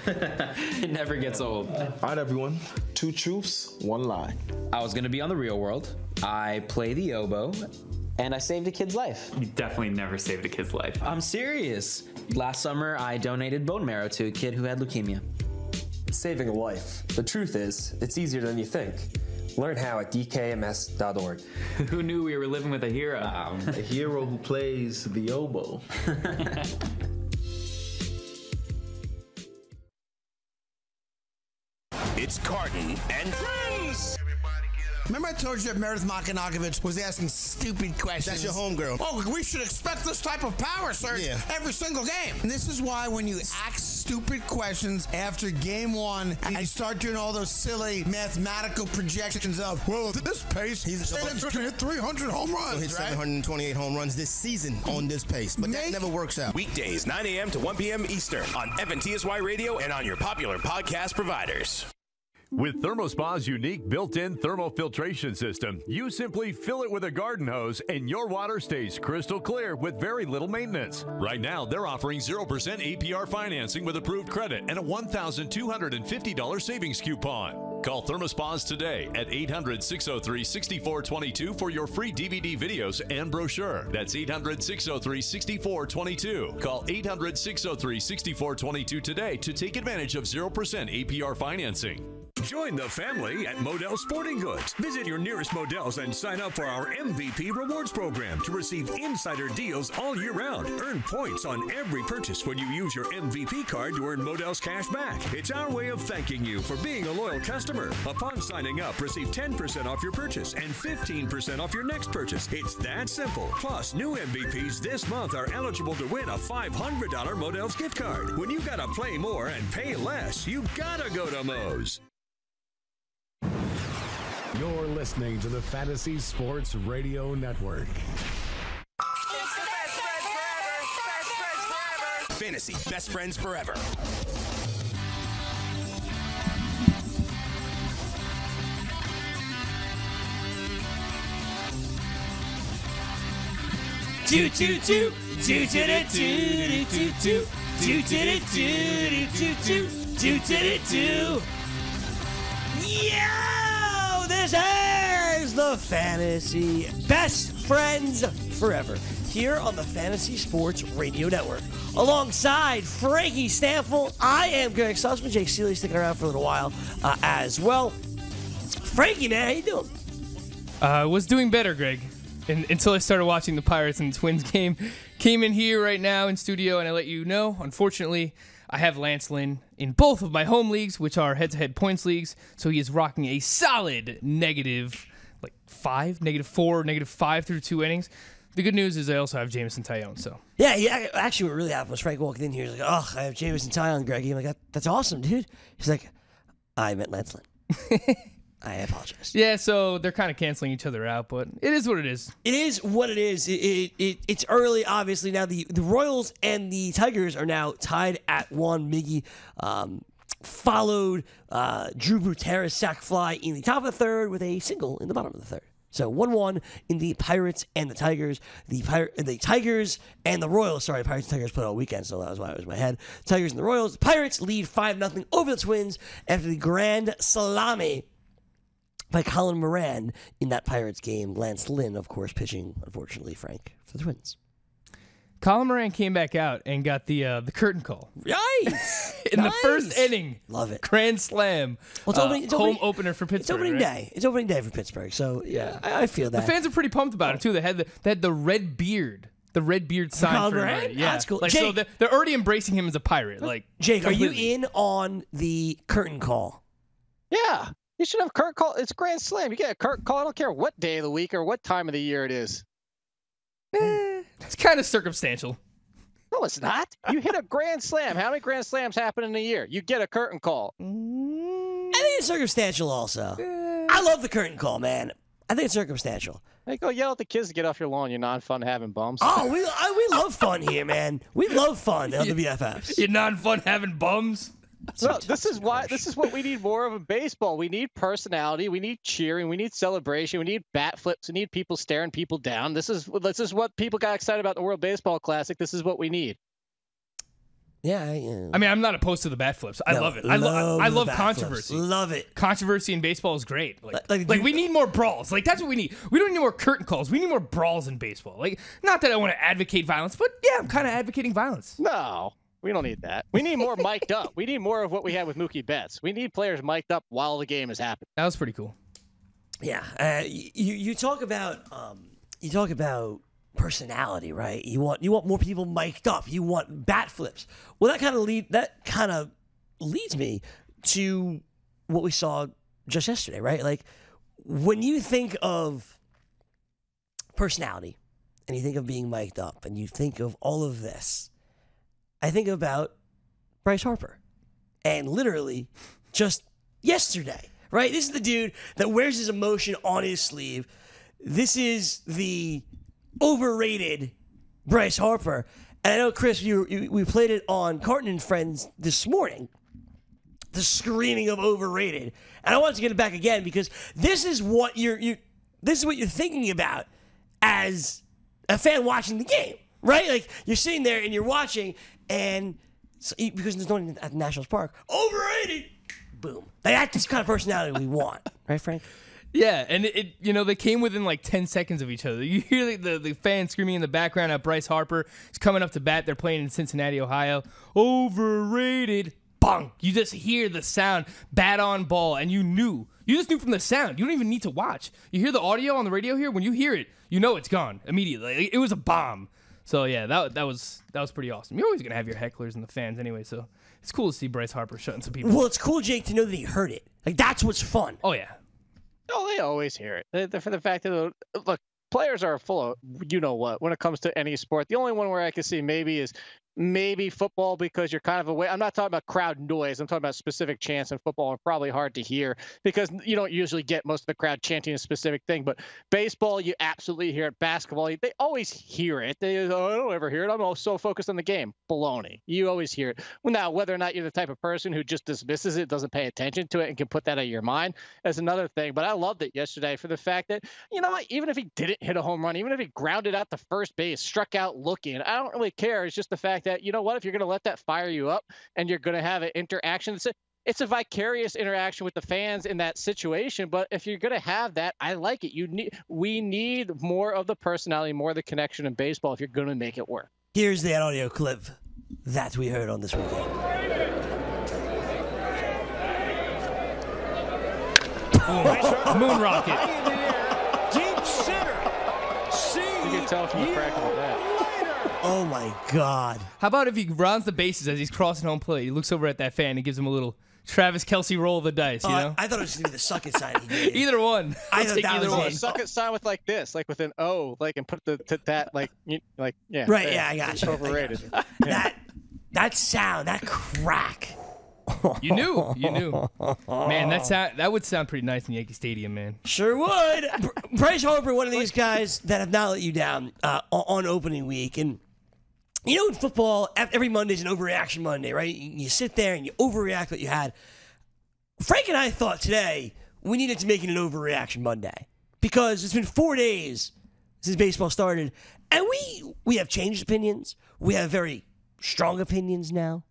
It never gets old. All right, everyone. 2 truths, 1 lie. I was going to be on The Real World. I play the oboe. And I saved a kid's life. You definitely never saved a kid's life. I'm serious. Last summer, I donated bone marrow to a kid who had leukemia. Saving a life. The truth is, it's easier than you think. Learn how at dkms.org. Who knew we were living with a hero? A hero who plays the oboe. It's Carton and Friends. Remember I told you that Meredith Makanakovich was asking stupid questions? That's your homegirl. Oh, we should expect this type of power, sir, every single game. And this is why when you ask stupid questions after game 1 and you start doing all those silly mathematical projections of, well, at this pace, he's going to hit 300 home runs, He'll hit 728 home runs this season on this pace, but that never works out. Weekdays, 9 a.m. to 1 p.m. Eastern on FNTSY Radio and on your popular podcast providers. With ThermoSpa's unique built-in thermofiltration system, you simply fill it with a garden hose and your water stays crystal clear with very little maintenance. Right now, they're offering 0% APR financing with approved credit and a $1,250 savings coupon. Call ThermoSpas today at 800-603-6422 for your free DVD videos and brochure. That's 800-603-6422. Call 800-603-6422 today to take advantage of 0% APR financing. Join the family at Modell Sporting Goods. Visit your nearest Modell's and sign up for our MVP Rewards program to receive insider deals all year round. Earn points on every purchase when you use your MVP card to earn Modell's cash back. It's our way of thanking you for being a loyal customer. Upon signing up, receive 10% off your purchase and 15% off your next purchase. It's that simple. Plus, new MVPs this month are eligible to win a $500 Modell's gift card. When you gotta play more and pay less, you gotta go to Moe's. You're listening to the Fantasy Sports Radio Network. Fantasy Best Friends Forever. Do do do do do do do do do do do do do do do. Yo, this is the Fantasy Best Friends Forever here on the Fantasy Sports Radio Network. Alongside Frankie Stampfl, I am Gregg Sussman. Jake Seeley sticking around for a little while as well. Frankie, man, how you doing? I was doing better, Greg, until I started watching the Pirates and Twins game. Came in here right now in studio, and I let you know, unfortunately, I have Lance Lynn in both of my home leagues, which are head-to-head points leagues, so he is rocking a solid negative 5, negative 4, negative 5 through 2 innings. The good news is I also have Jameson Taillon, so. Yeah, actually what really happened was Frank walked in here, he's like, oh, I have Jameson Taillon, Greg. I'm like, that's awesome, dude. He's like, I meant Lance Lynn. I apologize. Yeah, so they're kind of canceling each other out, but it is what it is. It is what it is. It's early, obviously. Now, the Royals and the Tigers are now tied at 1. Miggy followed Drew Buterra's sac fly in the top of the third with a single in the bottom of the third. So 1-1 in the Pirates and the Tigers. The Tigers and the Royals. Sorry, Pirates and Tigers played all weekend, so that was why it was in my head. Tigers and the Royals. The Pirates lead 5-0 over the Twins after the grand salami by Colin Moran in that Pirates game. Lance Lynn, of course, pitching, unfortunately, Frank, for the Twins. Colin Moran came back out and got the curtain call. Nice! In the first inning. Love it. Grand slam. Well, home opener for Pittsburgh. It's opening day. It's opening day for Pittsburgh, so yeah, I feel that. The fans are pretty pumped about it, too. They had the red beard. The red beard sign Colin for him. Moran? Yeah, That's cool. Like, Jake, so they're already embracing him as a pirate. Like, Jake, completely. are you in on the curtain call? Yeah. You should have curtain call. It's Grand Slam. You get a curtain call. I don't care what day of the week or what time of the year it is. It's kind of circumstantial. No, it's not. You hit a Grand Slam. How many Grand Slams happen in a year? You get a curtain call. I think it's circumstantial also. I love the curtain call, man. I think it's circumstantial. Hey, go yell at the kids to get off your lawn, you non-fun having bums. Oh, we love fun here, man. We love fun on the BFFs. You non-fun having bums? No, this is what we need more of in baseball. We need personality. We need cheering. We need celebration. We need bat flips. We need people staring people down. This is what people got excited about in the World Baseball Classic. This is what we need. Yeah, I mean, I'm not opposed to the bat flips. I love it. I love controversy. Love it. Controversy in baseball is great. Like we need more brawls. Like that's what we need. We don't need more curtain calls. We need more brawls in baseball. Like, not that I want to advocate violence, but yeah, I'm kind of advocating violence. No, we don't need that. We need more mic'd up. We need more of what we had with Mookie Betts. We need players mic'd up while the game is happening. That was pretty cool. Yeah, you talk about personality, right? You want more people mic'd up. You want bat flips. Well, that kind of leads me to what we saw just yesterday, right? Like, when you think of personality and you think of being mic'd up and you think of all of this, I think about Bryce Harper. And literally just yesterday, right? This is the dude that wears his emotion on his sleeve. This is the overrated Bryce Harper. And I know, Chris, we played it on Carton and Friends this morning. The screaming of overrated. And I wanted to get it back again because this is what you're thinking about as a fan watching the game, right? Like, you're sitting there and you're watching, and because there's no one at the Nationals Park, overrated. Boom. That's the kind of personality we want, right, Frank? Yeah, and they came within like 10 seconds of each other. You hear the fans screaming in the background at Bryce Harper. He's coming up to bat. They're playing in Cincinnati, Ohio. Overrated. Bang. You just hear the sound, bat on ball, and you just knew from the sound. You don't even need to watch. You hear the audio on the radio here. When you hear it, you know it's gone immediately. It was a bomb. So yeah, that was pretty awesome. You're always gonna have your hecklers and the fans anyway, so it's cool to see Bryce Harper shutting some people. Well, it's cool, Jake, to know that he heard it. Like, that's what's fun. Oh yeah. Oh, they always hear it. For the fact that, look, players are full of you-know-what when it comes to any sport. The only one where I can see maybe is football, because you're kind of away. I'm not talking about crowd noise. I'm talking about specific chants in football are probably hard to hear because you don't usually get most of the crowd chanting a specific thing. But baseball, you absolutely hear it. Basketball, they always hear it. I don't ever hear it. I'm so focused on the game. Baloney. You always hear it. Well, now, whether or not you're the type of person who just dismisses it, doesn't pay attention to it, and can put that out of your mind, is another thing. But I loved it yesterday for the fact that, even if he didn't hit a home run, even if he grounded out to first base, struck out looking, I don't really care. It's just the fact that, you know what, if you're going to let that fire you up and you're going to have an interaction, it's a vicarious interaction with the fans in that situation. But if you're going to have that, I like it. We need more of the personality, more of the connection in baseball if you're going to make it work. Here's that audio clip that we heard on this weekend. Moon rocket. Deep center. You can tell from the crack of the bat. Oh my God. How about if he rounds the bases as he's crossing home plate? He looks over at that fan and gives him a little Travis Kelce roll of the dice, you know? I thought it was going to be the suck it sign. Either one. I thought that was a suck it sign with like this, like with an O, like, and put that, yeah. Right, yeah, I got you. Overrated. That sound, that crack. You knew. Man, that would sound pretty nice in Yankee Stadium, man. Sure would. Bryce Harper, one of these guys that have not let you down on opening week. And, in football, every Monday's an overreaction Monday, right? You sit there and you overreact what you had. Frank and I thought today we needed to make it an overreaction Monday because it's been 4 days since baseball started. And we have changed opinions. We have very strong opinions now.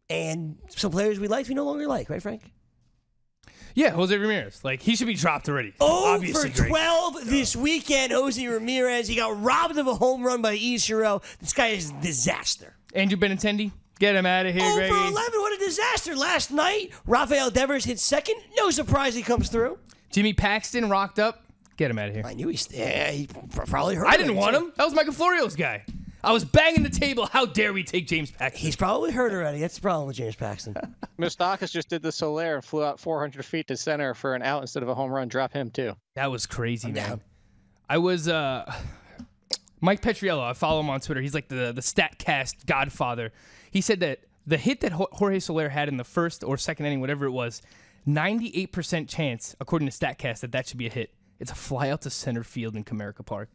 And some players we liked, we no longer like, right, Frank? Yeah, Jose Ramirez. Like, he should be dropped already. For 12 this weekend, Jose Ramirez. He got robbed of a home run by Ichiro. This guy is a disaster. Andrew Benintendi, get him out of here, Gregg. Over 11, what a disaster. Last night, Rafael Devers hit second. No surprise he comes through. Jimmy Paxton rocked up. Get him out of here. I knew he probably heard I didn't want him. That was Michael Florio's guy. I was banging the table. How dare we take James Paxton? He's probably hurt already. That's the problem with James Paxton. Moustakas just did the Soler and flew out 400 feet to center for an out instead of a home run. Drop him, too. That was crazy, man. I was Mike Petriello. I follow him on Twitter. He's like the StatCast godfather. He said that the hit that Jorge Soler had in the first or second inning, whatever it was, 98% chance, according to StatCast, that should be a hit. It's a fly out to center field in Comerica Park.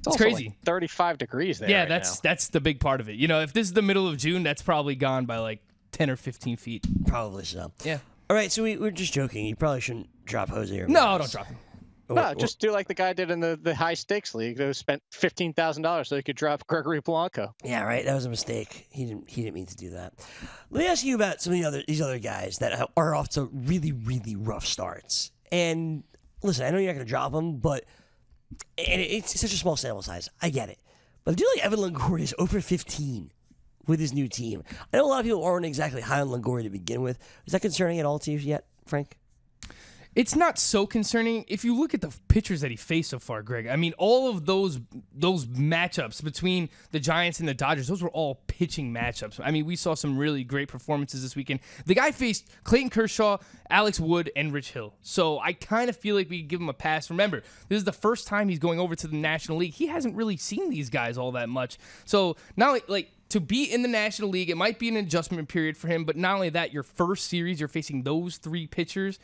It's crazy. Like 35 degrees there. Yeah, right that's the big part of it. If this is the middle of June, that's probably gone by like 10 or 15 feet. Probably so. Yeah. All right, so we're just joking. You probably shouldn't drop Jose Ramirez. No, don't drop him. No, just do like the guy did in the high stakes league. Who spent $15,000 so he could drop Gregory Blanco. Yeah, right. That was a mistake. He didn't mean to do that. Let me ask you about some of these other guys that are off to really, really rough starts. And listen, I know you're not going to drop them, but it's such a small sample size. I get it. But I do like Evan Longoria is over 15 with his new team. I know a lot of people aren't exactly high on Longoria to begin with. Is that concerning at all to you yet, Frank? It's not so concerning. If you look at the pitchers that he faced so far, Greg, I mean, all of those matchups between the Giants and the Dodgers, those were all pitching matchups. I mean, we saw some really great performances this weekend. The guy faced Clayton Kershaw, Alex Wood, and Rich Hill. So I kind of feel like we could give him a pass. Remember, this is the first time he's going over to the National League. He hasn't really seen these guys all that much. So not like to be in the National League, it might be an adjustment period for him, but not only that, your first series, you're facing those three pitchers.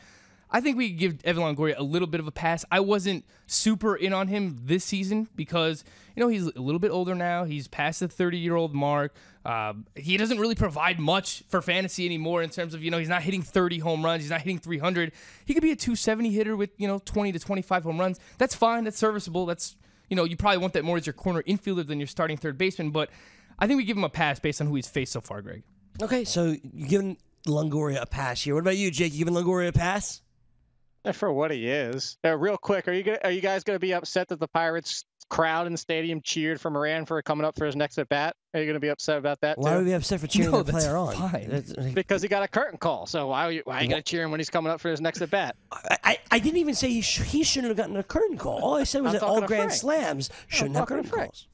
I think we could give Evan Longoria a little bit of a pass. I wasn't super in on him this season because, he's a little bit older now. He's past the 30-year-old mark. He doesn't really provide much for fantasy anymore in terms of, he's not hitting 30 home runs. He's not hitting 300. He could be a 270 hitter with, 20 to 25 home runs. That's fine. That's serviceable. That's, you probably want that more as your corner infielder than your starting third baseman. But I think we give him a pass based on who he's faced so far, Greg. Okay, so you're giving Longoria a pass here. What about you, Jake? You giving Longoria a pass? For what he is. Real quick, are you guys going to be upset that the Pirates crowd in the stadium cheered for Moran for coming up for his next at bat? Are you going to be upset about that? Why too? would we be upset for cheering the player on? Fine. Because he got a curtain call. So why are you going to cheer him when he's coming up for his next at bat? I didn't even say he shouldn't have gotten a curtain call. All I said was that all Grand Slams shouldn't have curtain calls.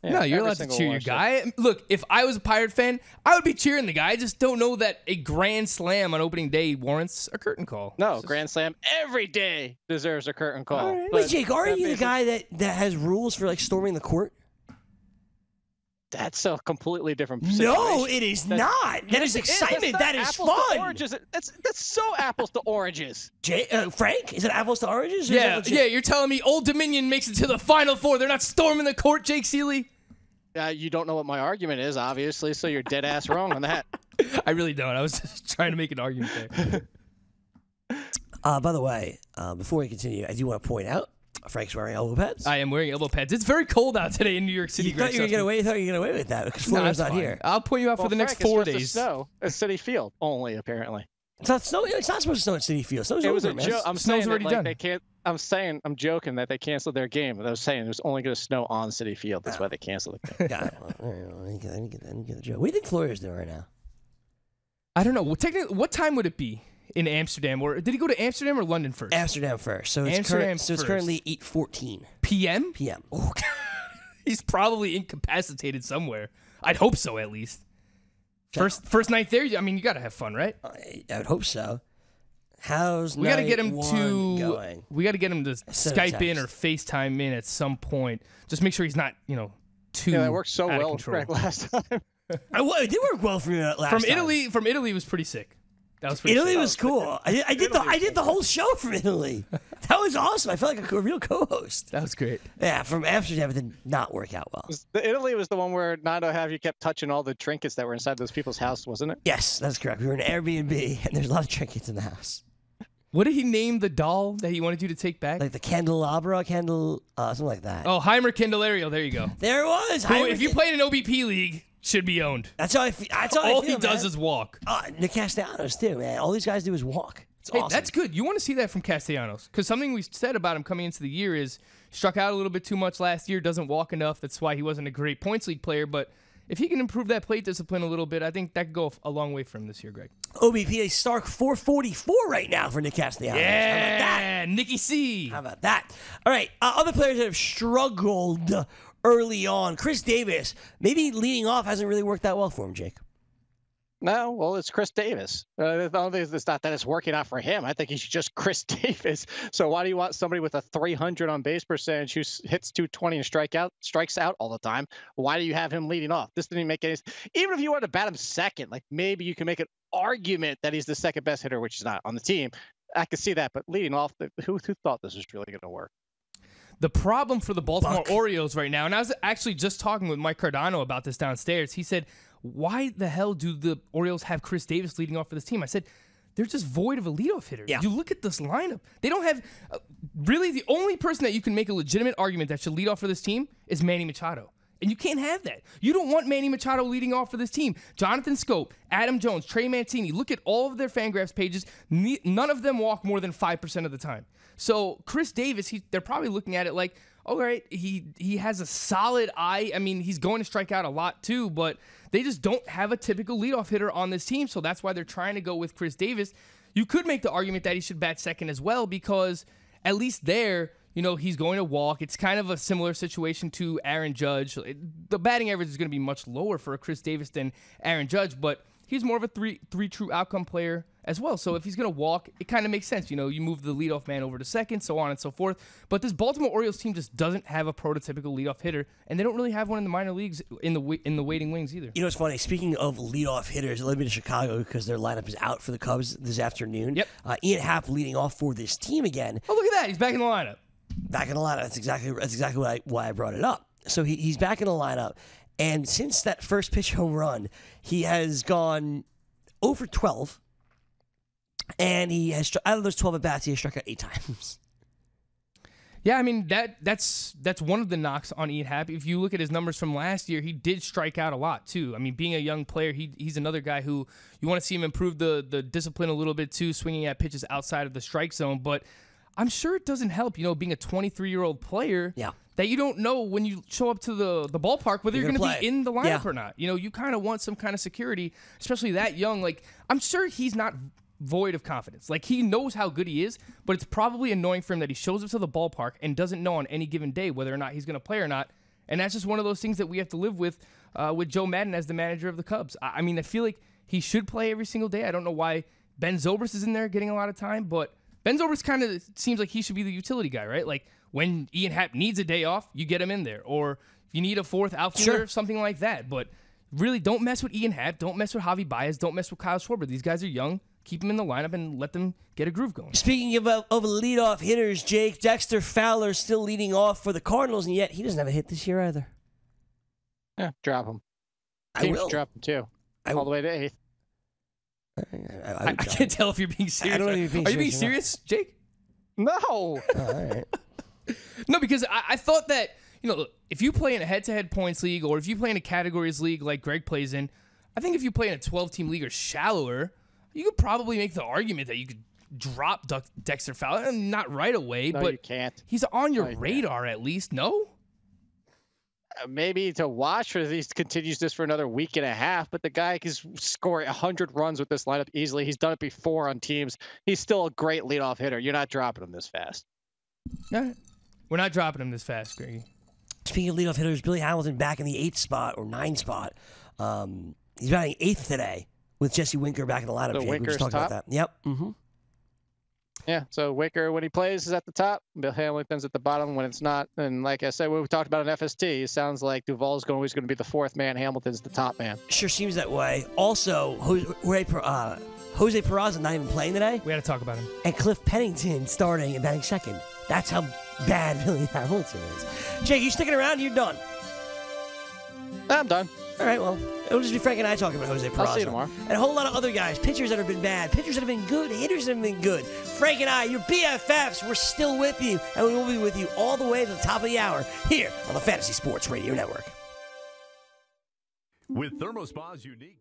Yeah, no, you're allowed to cheer your guy. Look, if I was a Pirate fan, I would be cheering the guy. I just don't know that a Grand Slam on opening day warrants a curtain call. No, Grand Slam every day deserves a curtain call. Right. Wait, Jake, aren't you the guy that has rules for storming the court? That's a completely different situation. No, it is not. That is excitement. That is fun. Oranges. That's so apples to oranges. Frank, is it apples to oranges? Yeah, you're telling me Old Dominion makes it to the Final Four. They're not storming the court, Jake Seeley? You don't know what my argument is, obviously, so you're dead ass wrong on that. I really don't. I was just trying to make an argument there. By the way, before we continue, I do want to point out Frank's wearing elbow pads. I am wearing elbow pads. It's very cold out today in New York City. You thought you were going to get away with that because Florida's not here. I'll point you out for the next 4 days. It's snow at City Field only, apparently. It's not snow. It's not supposed to snow at City Field. Snow's it was over, a joke. I'm saying already done. They can't. I'm joking that they canceled their game. But I was saying it was only going to snow on City Field. That's why they canceled the game. Got it. I didn't get the joke. What do you think Florida's doing right now? I don't know. Well, technically, what time would it be in Amsterdam? Or did he go to Amsterdam or London first? Amsterdam first. So it's currently 8:14 p.m. p.m. Oh, he's probably incapacitated somewhere. I'd hope so, at least. First night there. I mean, you got to have fun, right? I would hope so. How's we got to get him going? We got to get him to Skype in or FaceTime in at some point. Just make sure he's not, too. Yeah, that worked so out of well control. with Greg last time. It did work well for me last time. From Italy was pretty sick. That was pretty Italy sick. was cool. I did the whole show from Italy. That was awesome. I felt like a real co-host. That was great. Yeah, from Amsterdam, it did not work out well. Italy was the one where Nando you kept touching all the trinkets that were inside those people's house, wasn't it? Yes, that's correct. We were in an Airbnb, and there's a lot of trinkets in the house. What did he name the doll that he wanted you to take back? Like the candelabra, something like that. Oh, Heimer Candelario. There you go. There it was. Who, if you played an OBP league, should be owned. That's all all he does is walk. Nick Castellanos, too, man. All these guys do is walk. It's awesome. That's good. You want to see that from Castellanos. Because something we said about him coming into the year is struck out a little bit too much last year, doesn't walk enough. That's why he wasn't a great points league player. But if he can improve that plate discipline a little bit, I think that could go a long way for him this year, Greg. OBP a stark 444 right now for Nick Castellanos. Yeah, how about that? Nicky C. How about that? All right, other players that have struggled early on. Chris Davis, maybe leading off hasn't really worked that well for him, Jake. No, well, it's Chris Davis. It's not that it's working out for him. I think he's just Chris Davis. So why do you want somebody with a 300 on base percentage who hits 220 and strikes out all the time? Why do you have him leading off? This didn't make any sense. Even if you wanted to bat him second, like maybe you can make an argument that he's the second best hitter, which is not on the team. I could see that, but leading off, who thought this was really going to work? The problem for the Baltimore Orioles right now, and I was actually just talking with Mike Cardano about this downstairs. He said, why the hell do the Orioles have Chris Davis leading off for this team? I said, they're just void of a leadoff hitter. Yeah. You look at this lineup. They don't have really the only person that you can make a legitimate argument that should lead off for this team is Manny Machado. And you can't have that. You don't want Manny Machado leading off for this team. Jonathan Scope, Adam Jones, Trey Mancini, look at all of their Fangraphs pages. None of them walk more than 5% of the time. So Chris Davis, they're probably looking at it like, all right, he has a solid eye. I mean, he's going to strike out a lot too, but they just don't have a typical leadoff hitter on this team, so that's why they're trying to go with Chris Davis. You could make the argument that he should bat second as well because at least there, he's going to walk. It's kind of a similar situation to Aaron Judge. The batting average is going to be much lower for Chris Davis than Aaron Judge, but he's more of a three true outcome player as well. So if he's going to walk, it kind of makes sense. You move the leadoff man over to second, so on and so forth. But this Baltimore Orioles team just doesn't have a prototypical leadoff hitter, and they don't really have one in the minor leagues in the waiting wings either. It's funny. Speaking of leadoff hitters, it led me to Chicago because their lineup is out for the Cubs this afternoon. Yep. Ian Happ leading off for this team again. Oh, look at that. He's back in the lineup. Back in the lineup. That's exactly why I brought it up. So he's back in the lineup, and since that first pitch home run, he has gone over 12. And he has, out of those 12 at-bats, he has struck out 8 times. Yeah, I mean, that's one of the knocks on Ian Happ. If you look at his numbers from last year, he did strike out a lot, too. I mean, being a young player, he's another guy who you want to see him improve the discipline a little bit, too, swinging at pitches outside of the strike zone. But I'm sure it doesn't help, being a 23-year-old player, that you don't know when you show up to the ballpark whether you're going to be in the lineup or not. You kind of want some kind of security, especially that young. Like, I'm sure he's not void of confidence. Like, he knows how good he is, but it's probably annoying for him that he shows up to the ballpark and doesn't know on any given day whether or not he's going to play or not. And that's just one of those things that we have to live with Joe Madden as the manager of the Cubs. I mean, I feel like he should play every single day. I don't know why Ben Zobrist is in there getting a lot of time, but Ben Zobrist kind of seems like he should be the utility guy, right? Like, when Ian Happ needs a day off, you get him in there. Or if you need a fourth outfielder, something like that. But really, don't mess with Ian Happ. Don't mess with Javi Baez. Don't mess with Kyle Schwarber. These guys are young. Keep them in the lineup and let them get a groove going. Speaking of leadoff hitters, Jake, Dexter Fowler still leading off for the Cardinals, and yet he doesn't have a hit this year either. Yeah, drop him. I will. Drop him too. All the way to 8th. I can't tell if you're being serious. I don't know if you're being Are you being serious, Jake? No. All right. No, because I thought that, look, if you play in a head-to-head points league or if you play in a categories league like Gregg plays in, I think if you play in a 12-team league or shallower, you could probably make the argument that you could drop Dexter Fowler. Not right away, No, but you can't. He's on your radar at least, no? Maybe to watch, or if he continues this for another week and a half, but the guy can score 100 runs with this lineup easily. He's done it before on teams. He's still a great leadoff hitter. You're not dropping him this fast. All right. We're not dropping him this fast, Greggy. Speaking of leadoff hitters, Billy Hamilton back in the 8th spot or 9th spot. He's batting 8th today with Jesse Winker back in the lineup. So Jake. We Winker's just talked top? about that. Yep. Mm-hmm. Yeah, so Wicker, when he plays, is at the top. Bill Hamilton's at the bottom when it's not. And like I said, when we talked about an FST, it sounds like Duvall's always going to be the 4th man. Hamilton's the top man. Sure seems that way. Also, Jose Peraza not even playing today. We got to talk about him. And Cliff Pennington starting and batting second. That's how bad Billy Hamilton is. Jake, you sticking around? You're done. I'm done. All right, well, it'll just be Frank and I talking about Jose Peraza. I'll see you tomorrow. And a whole lot of other guys, pitchers that have been bad, pitchers that have been good, hitters that have been good. Frank and I, your BFFs, we're still with you, and we will be with you all the way to the top of the hour here on the Fantasy Sports Radio Network. With ThermoSpa's unique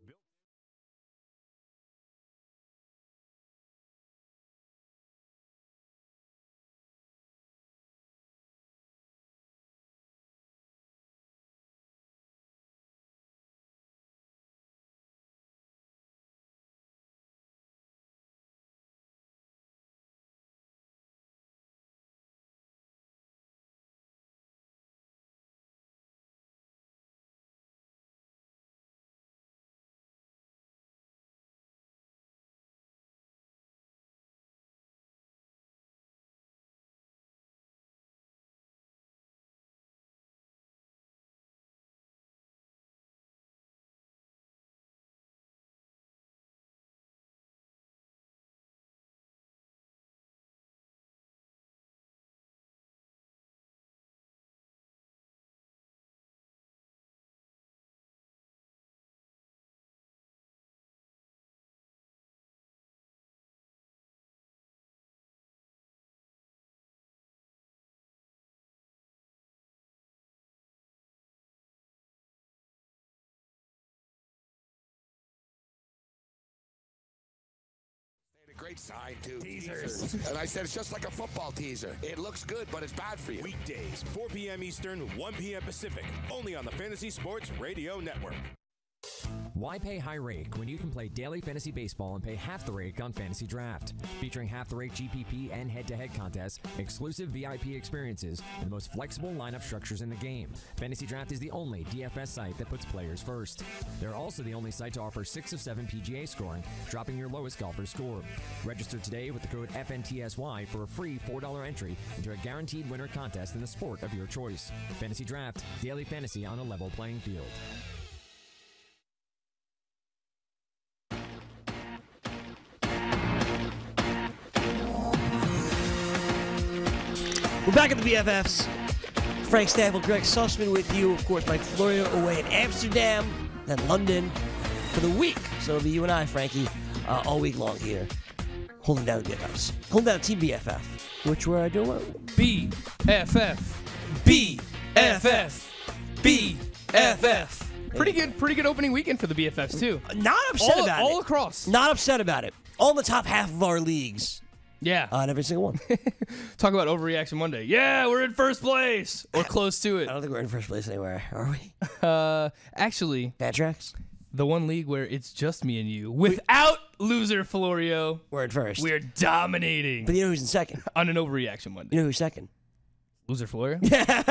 right side, too. Teasers. And I said, it's just like a football teaser. It looks good, but it's bad for you. Weekdays, 4 p.m. Eastern, 1 p.m. Pacific, only on the Fantasy Sports Radio Network. Why pay high rake when you can play daily fantasy baseball and pay half the rake on Fantasy Draft? Featuring half the rake GPP and head-to-head contests, exclusive VIP experiences, and the most flexible lineup structures in the game. Fantasy Draft is the only DFS site that puts players first. They're also the only site to offer 6 of 7 PGA scoring, dropping your lowest golfer's score. Register today with the code FNTSY for a free $4 entry into a guaranteed winner contest in the sport of your choice. Fantasy Draft, daily fantasy on a level playing field. We're back at the BFFs. Frank Stampfl, Gregg Sussman with you. Of course, Mike Florio away in Amsterdam, then London for the week. So it'll be you and I, Frankie, all week long here, holding down the BFFs. Holding down Team BFF, which we're doing what? BFF. BFF. BFF. Pretty good opening weekend for the BFFs, too. Not upset about it. All across. Not upset about it. All in the top half of our leagues. Yeah. On every single one. Talk about Overreaction Monday. Yeah, we're in first place. Or close to it. I don't think we're in first place anywhere, are we? Actually. Bad tracks? The one league where it's just me and you. Without loser Florio. We're in first. We're dominating. But you know who's in second? On an Overreaction Monday. You know who's second? Loser Florio? Yeah.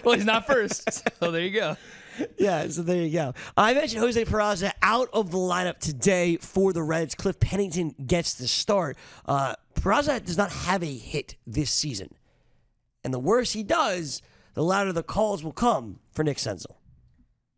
Well, he's not first. So there you go. Yeah, so there you go. I mentioned Jose Peraza out of the lineup today for the Reds. Cliff Pennington gets the start. Peraza does not have a hit this season. And the worse he does, the louder the calls will come for Nick Senzel.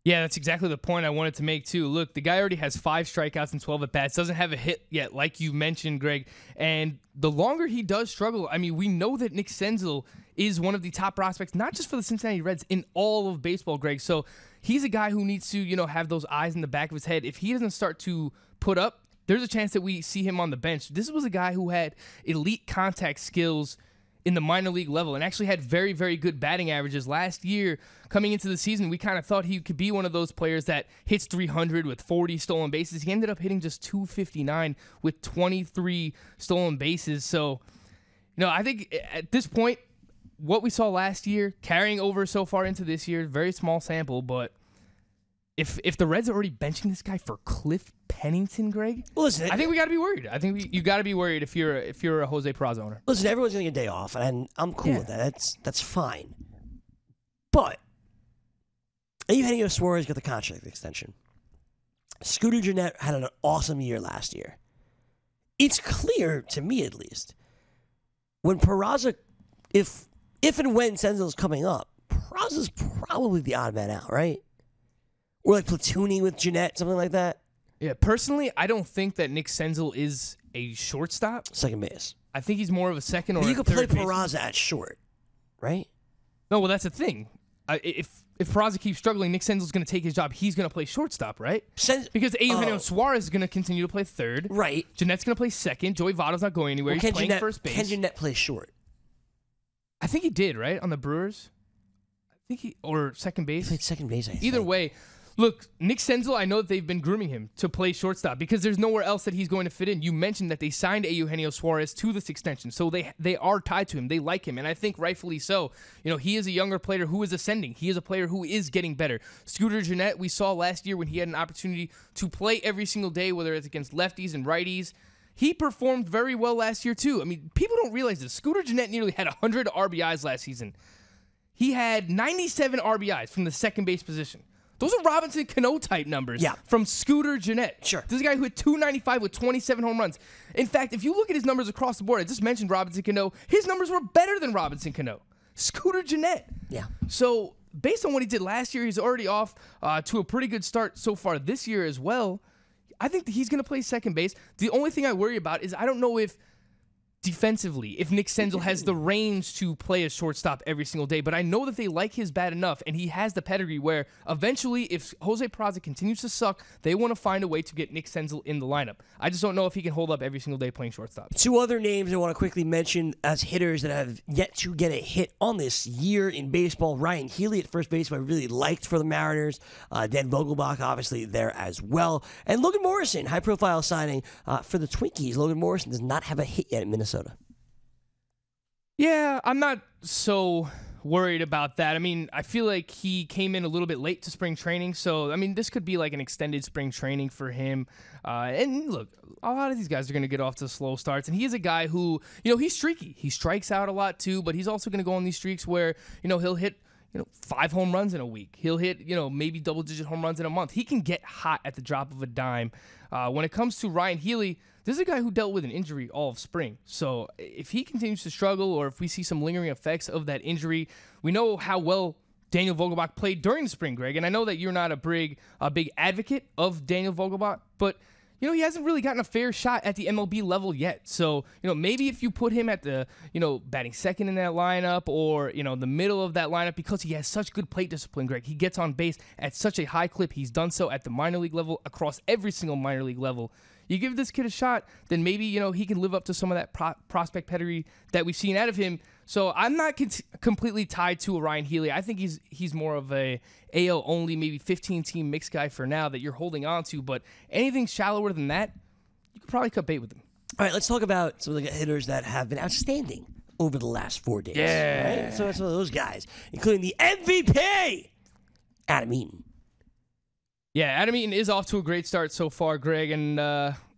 Yeah, that's exactly the point I wanted to make, too. Look, the guy already has 5 strikeouts and 12 at-bats. Doesn't have a hit yet, like you mentioned, Greg. And the longer he does struggle, I mean, we know that Nick Senzel is one of the top prospects, not just for the Cincinnati Reds, in all of baseball, Greg. So he's a guy who needs to, have those eyes in the back of his head. If he doesn't start to put up, there's a chance that we see him on the bench. This was a guy who had elite contact skills in the minor league level and actually had very, very good batting averages. Last year, coming into the season, we kind of thought he could be one of those players that hits 300 with 40 stolen bases. He ended up hitting just 259 with 23 stolen bases. So, I think at this point, what we saw last year, carrying over so far into this year, very small sample, but if the Reds are already benching this guy for Cliff Pennington, Greg, listen, I think we got to be worried. I think you got to be worried if you're a Jose Peraza owner. Listen, everyone's going to get a day off, and I'm cool with that. That's fine. But Eugenio Suarez got the contract extension. Scooter Gennett had an awesome year last year. It's clear, to me at least, when Peraza, if and when Senzel's coming up, Peraza's probably the odd man out, right? Or like platooning with Gennett, something like that. Yeah, personally, I don't think that Nick Senzel is a shortstop. Second base. I think he's more of a second or you a could third play baseman. Peraza at short, right? No, well, that's the thing. If Peraza keeps struggling, Nick Senzel's going to take his job. He's going to play shortstop, right? Because Eugenio Suarez is going to continue to play third. Right. Gennett's going to play second. Joey Votto's not going anywhere. He's playing first base. Can Gennett play short? I think he did, right? On the Brewers? I think or second base. He played second base, I think. Either way, look, Nick Senzel, I know that they've been grooming him to play shortstop because there's nowhere else that he's going to fit in. You mentioned that they signed Eugenio Suarez to this extension, so they are tied to him. They like him, and I think rightfully so. He is a younger player who is ascending. He is a player who is getting better. Scooter Gennett, we saw last year when he had an opportunity to play every single day, whether it's against lefties and righties. He performed very well last year, too. I mean, people don't realize this. Scooter Gennett nearly had 100 RBIs last season. He had 97 RBIs from the second base position. Those are Robinson Cano type numbers from Scooter Gennett. Sure. This is a guy who had 295 with 27 home runs. In fact, if you look at his numbers across the board, I just mentioned Robinson Cano, his numbers were better than Robinson Cano. Scooter Gennett. Yeah. So, based on what he did last year, he's already off to a pretty good start so far this year as well. I think that he's going to play second base. The only thing I worry about is I don't know if defensively if Nick Senzel has the range to play a shortstop every single day. But I know that they like his bat enough, and he has the pedigree where eventually, if Jose Peraza continues to suck, they want to find a way to get Nick Senzel in the lineup. I just don't know if he can hold up every single day playing shortstop. Two other names I want to quickly mention as hitters that have yet to get a hit on this year in baseball. Ryan Healy at first base, who I really liked for the Mariners. Dan Vogelbach, obviously, there as well. And Logan Morrison, high-profile signing for the Twinkies. Logan Morrison does not have a hit yet in Minnesota. Yeah, I'm not so worried about that. I mean, I feel like he came in a little bit late to spring training, so, I mean, this could be like an extended spring training for him. And look, a lot of these guys are going to get off to slow starts, and he is a guy who, he's streaky. He strikes out a lot too, but he's also going to go on these streaks where, he'll hit 5 home runs in a week. He'll hit, maybe double-digit home runs in a month. He can get hot at the drop of a dime. When it comes to Ryan Healy, this is a guy who dealt with an injury all of spring. So if he continues to struggle, or if we see some lingering effects of that injury, we know how well Daniel Vogelbach played during the spring, Greg. And I know that you're not a big advocate of Daniel Vogelbach, but he hasn't really gotten a fair shot at the MLB level yet. So, maybe if you put him at the, batting second in that lineup, or, the middle of that lineup, because he has such good plate discipline, Greg. He gets on base at such a high clip. He's done so at the minor league level, across every single minor league level. You give this kid a shot, then maybe, he can live up to some of that prospect pedigree that we've seen out of him. So I'm not completely tied to a Ryan Healy. I think he's more of a AL only, maybe 15-team mixed guy for now that you're holding on to. But anything shallower than that, you could probably cut bait with him. All right, let's talk about some of the hitters that have been outstanding over the last 4 days. Yeah. Right? So some of those guys, including the MVP, Adam Eaton. Yeah, Adam Eaton is off to a great start so far, Greg, and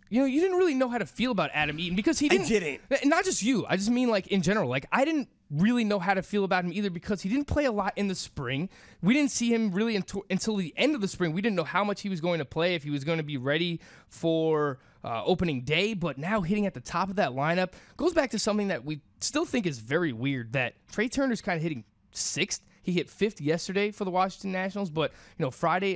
you didn't really know how to feel about Adam Eaton because he didn't. I didn't. Not just you. I just mean like in general. Like I didn't really know how to feel about him either because he didn't play a lot in the spring. We didn't see him really until the end of the spring. We didn't know how much he was going to play, if he was going to be ready for opening day. But now hitting at the top of that lineup goes back to something that we still think is very weird. That Trey Turner's kind of hitting 6th. He hit 5th yesterday for the Washington Nationals, but Thursday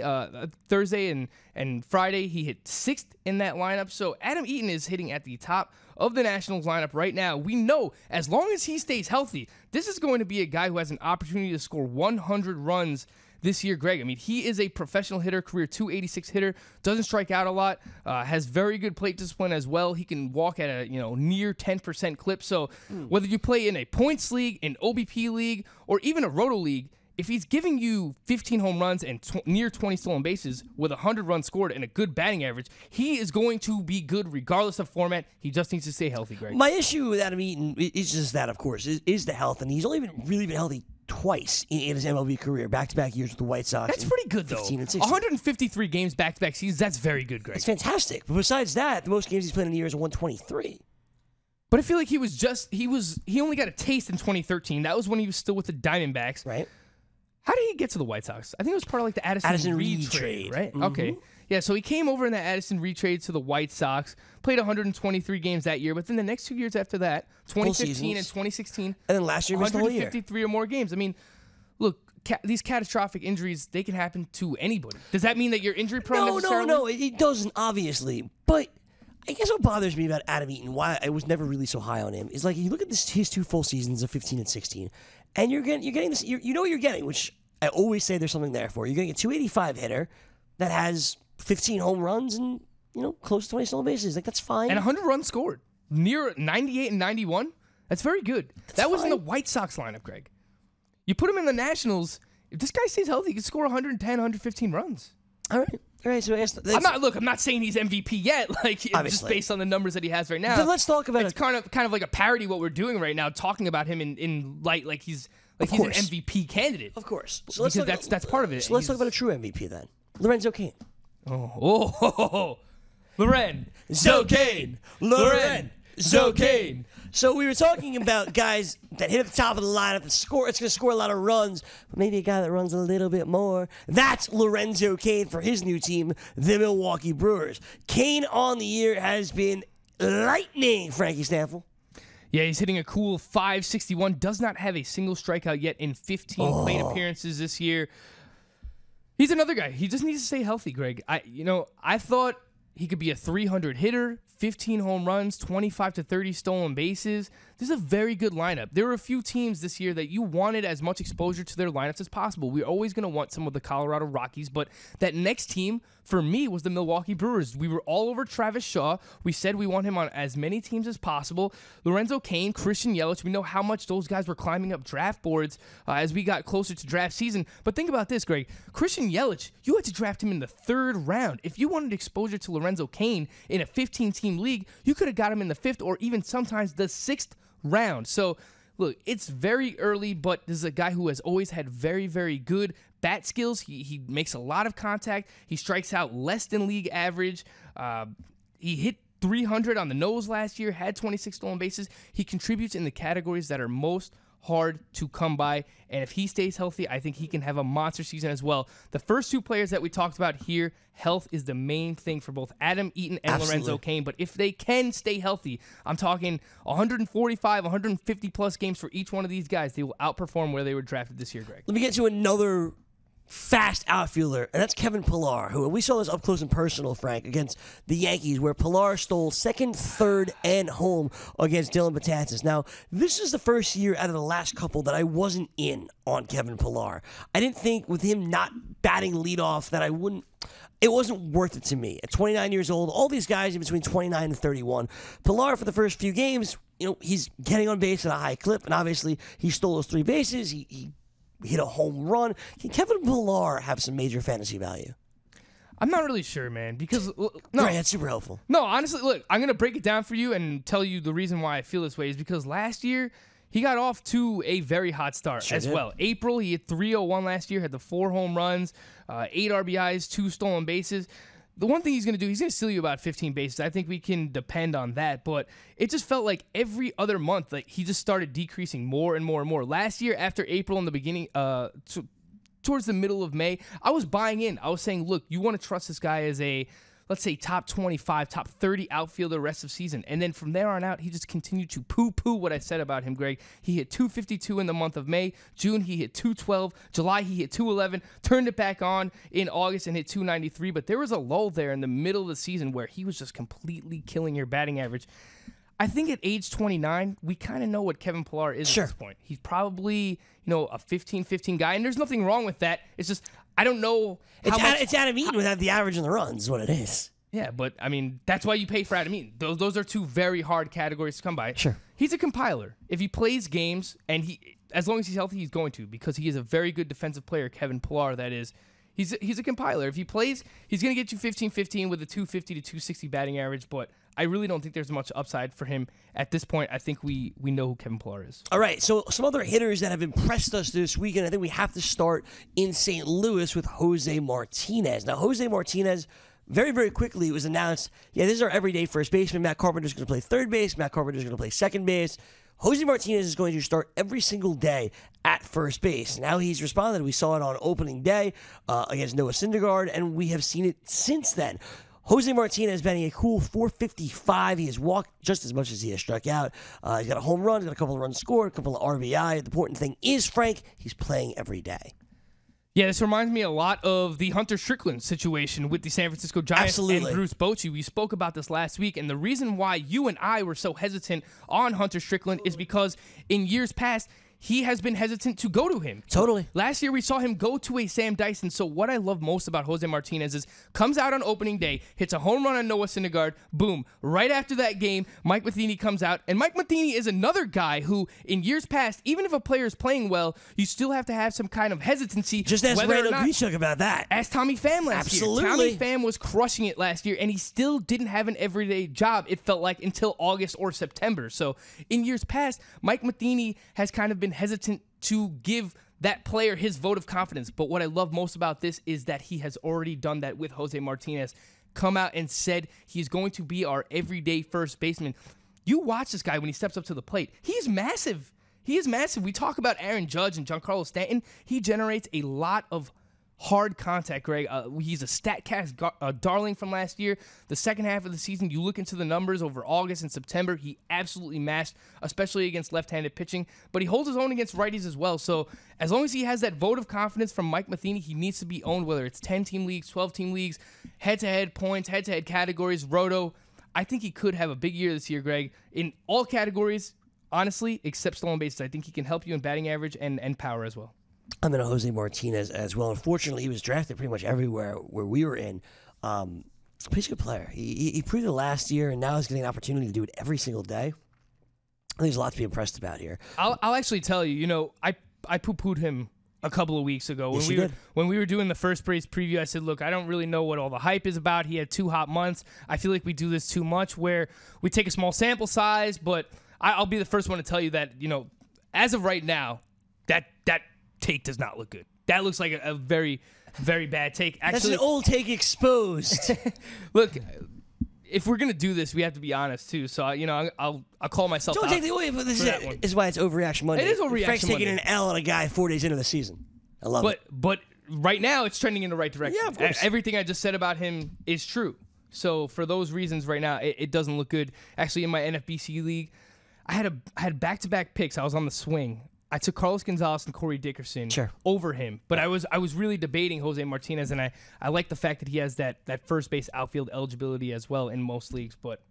and Friday he hit 6th in that lineup. So Adam Eaton is hitting at the top of the Nationals lineup right now. We know as long as he stays healthy, this is going to be a guy who has an opportunity to score 100 runs this year, Greg. I mean, he is a professional hitter, career .286 hitter, doesn't strike out a lot, has very good plate discipline as well. He can walk at a near 10% clip. So whether you play in a points league, an OBP league, or even a roto league, if he's giving you 15 home runs and near 20 stolen bases with 100 runs scored and a good batting average, he is going to be good regardless of format. He just needs to stay healthy, Greg. My issue with Adam Eaton is just that, of course, is the health, and he's only really been healthy twice in his MLB career, back-to-back years with the White Sox. That's pretty good, though. 153 games back-to-back seasons, that's very good, Greg. It's fantastic. But besides that, the most games he's played in a year is 123. But I feel like he only got a taste in 2013. That was when he was still with the Diamondbacks. Right. How did he get to the White Sox? I think it was part of like the Addison Reed trade, right? Mm-hmm. Okay. Yeah, so he came over in that Addison Reed trade to the White Sox, played 123 games that year, but then the next 2 years after that, 2015 and 2016, and then last year, 153 or more games. I mean, look, these catastrophic injuries, they can happen to anybody. Does that mean that you're injury prone necessarily? No, it doesn't, obviously. But I guess what bothers me about Adam Eaton, why I was never really so high on him, is like you look at his 2 full seasons of 15 and 16, and you're getting this. You know what you're getting, which I always say there's something there for. You're getting a 285 hitter that has 15 home runs and close to 20 stolen bases. Like that's fine. And 100 runs scored, near 98 and 91. That's very good. That was in the White Sox lineup, Greg. You put him in the Nationals. If this guy stays healthy, he can score 110, 115 runs. All right. So I guess I'm not saying he's MVP yet. Like just based on the numbers that he has right now. But let's talk about it's kind of like a parody what we're doing right now, talking about him in light like he's an MVP candidate. Of course. So that's part of it. So let's talk about a true MVP then. Lorenzo Cain. Lorenzo Cain. So we were talking about guys that hit at the top of the lineup and score. It's going to score a lot of runs, but maybe a guy that runs a little bit more. That's Lorenzo Cain for his new team, the Milwaukee Brewers. Cain on the year has been lightning, Frankie Stampfl. Yeah, he's hitting a cool .561. Does not have a single strikeout yet in 15 plate appearances this year. He's another guy. He just needs to stay healthy, Greg. I thought He could be a 300 hitter, 15 home runs, 25 to 30 stolen bases. This is a very good lineup. There were a few teams this year that you wanted as much exposure to their lineups as possible. We're always going to want some of the Colorado Rockies, but that next team, for me, was the Milwaukee Brewers. We were all over Travis Shaw. We said we want him on as many teams as possible. Lorenzo Cain, Christian Yelich, we know how much those guys were climbing up draft boards as we got closer to draft season. But think about this, Greg. Christian Yelich, you had to draft him in the 3rd round. If you wanted exposure to Lorenzo Cain in a 15-team league, you could have got him in the 5th or even sometimes the 6th round. So, look, it's very early, but this is a guy who has always had very, very good bat skills. He makes a lot of contact. He strikes out less than league average. He hit 300 on the nose last year, had 26 stolen bases. He contributes in the categories that are most hard to come by, and if he stays healthy, I think he can have a monster season as well. The first 2 players that we talked about here, health is the main thing for both Adam Eaton and Lorenzo Cain, but if they can stay healthy, I'm talking 145, 150 plus games for each one of these guys. They will outperform where they were drafted this year, Greg. Let me get to another fast outfielder, and that's Kevin Pillar, who we saw this up close and personal, Frank, against the Yankees, where Pillar stole 2nd, 3rd, and home against Dylan Betances. Now, this is the first year out of the last couple that I wasn't in on Kevin Pillar. I didn't think with him not batting leadoff that it wasn't worth it to me. At 29 years old, all these guys in between 29 and 31. Pillar, for the first few games, he's getting on base at a high clip, and obviously he stole those 3 bases. He hit a home run. Can Kevin Pillar have some major fantasy value? I'm not really sure, man, because no, right, that's super helpful. No, honestly, look, I'm going to break it down for you and tell you the reason why I feel this way is because last year he got off to a very hot start as well. April, he hit 301 last year, had the 4 home runs, 8 RBIs, 2 stolen bases. The one thing he's going to do, he's going to steal you about 15 bases. I think we can depend on that, but it just felt like every other month, like he just started decreasing more and more and more. Last year, after April in the beginning, towards the middle of May, I was buying in. I was saying, look, you want to trust this guy as a, let's say, top 25, top 30 outfielder the rest of the season. And then from there on out, he just continued to poo-poo what I said about him, Greg. He hit 252 in the month of May. June, he hit 212. July, he hit 211. Turned it back on in August and hit 293. But there was a lull there in the middle of the season where he was just completely killing your batting average. I think at age 29, we kind of know what Kevin Pillar is at this point. He's probably, a 15-15 guy, and there's nothing wrong with that. It's just, I don't know how much... It's Adam Eaton without the average and the runs is what it is. Yeah, but, I mean, that's why you pay for Adam Eaton. Those are 2 very hard categories to come by. Sure. He's a compiler. If he plays games, and as long as he's healthy, he's going to, because he is a very good defensive player, Kevin Pillar, that is. He's a compiler. If he plays, he's going to get you 15-15 with a 250 to 260 batting average, but I really don't think there's much upside for him at this point. I think we know who Kevin Pillar is. All right, so some other hitters that have impressed us this weekend, I think we have to start in St. Louis with Jose Martinez. Now, Jose Martinez, very, very quickly, it was announced, this is our everyday first baseman. Matt Carpenter's going to play third base. Matt Carpenter's going to play second base. Jose Martinez is going to start every single day at first base. Now he's responded. We saw it on opening day against Noah Syndergaard, and we have seen it since then. Jose Martinez batting a cool .455. He has walked just as much as he has struck out. He's got a home run, he's got a couple of runs scored, a couple of RBI. The important thing is, Frank, he's playing every day. Yeah, this reminds me a lot of the Hunter Strickland situation with the San Francisco Giants and Bruce Bochy. We spoke about this last week, and the reason why you and I were so hesitant on Hunter Strickland is because in years past, he has been hesitant to go to him. Totally. Last year, we saw him go to a Sam Dyson. So what I love most about Jose Martinez is comes out on opening day, hits a home run on Noah Syndergaard, boom. Right after that game, Mike Matheny comes out. And Mike Matheny is another guy who, in years past, even if a player is playing well, you still have to have some kind of hesitancy. Just ask Randall Grichuk about that. Ask Tommy Pham last year. Tommy Pham was crushing it last year, and he still didn't have an everyday job, it felt like, until August or September. So in years past, Mike Matheny has kind of been hesitant to give that player his vote of confidence. But what I love most about this is that he has already done that with Jose Martinez. Come out and said he's going to be our everyday first baseman. You watch this guy when he steps up to the plate. He's massive. He is massive. We talk about Aaron Judge and Giancarlo Stanton. He generates a lot of hard contact, Greg. He's a StatCast darling from last year. The second half of the season, you look into the numbers over August and September, he absolutely mashed, especially against left-handed pitching. But he holds his own against righties as well. So as long as he has that vote of confidence from Mike Matheny, he needs to be owned, whether it's 10-team leagues, 12-team leagues, head-to-head points, head-to-head categories, roto. I think he could have a big year this year, Greg, in all categories, honestly, except stolen bases. I think he can help you in batting average and power as well. I'm in a Jose Martinez as well. Unfortunately, he was drafted pretty much everywhere where we were in. He's a good player. He proved it last year, and now he's getting an opportunity to do it every single day. I think there's a lot to be impressed about here. I'll actually tell you, I poo-pooed him a couple of weeks ago. When we were doing the first base preview, I said, look, I don't really know what all the hype is about. He had 2 hot months. I feel like we do this too much where we take a small sample size, but I'll be the first one to tell you that, as of right now, that take does not look good. That looks like a very, very bad take. Actually, that's an old take exposed. Look, if we're gonna do this, we have to be honest too. So I'll call myself. Don't out take the way, but this is why it's Overreaction Monday. It is Overreaction Frank's Monday. taking an L on a guy 4 days into the season. I love it. But right now, it's trending in the right direction. Yeah, of course. Everything I just said about him is true. So for those reasons, right now, it doesn't look good. Actually, in my NFBC league, I had back-to-back picks. I was on the swing. I took Carlos Gonzalez and Corey Dickerson over him, but I was really debating Jose Martinez, and I like the fact that he has that first base outfield eligibility as well in most leagues. But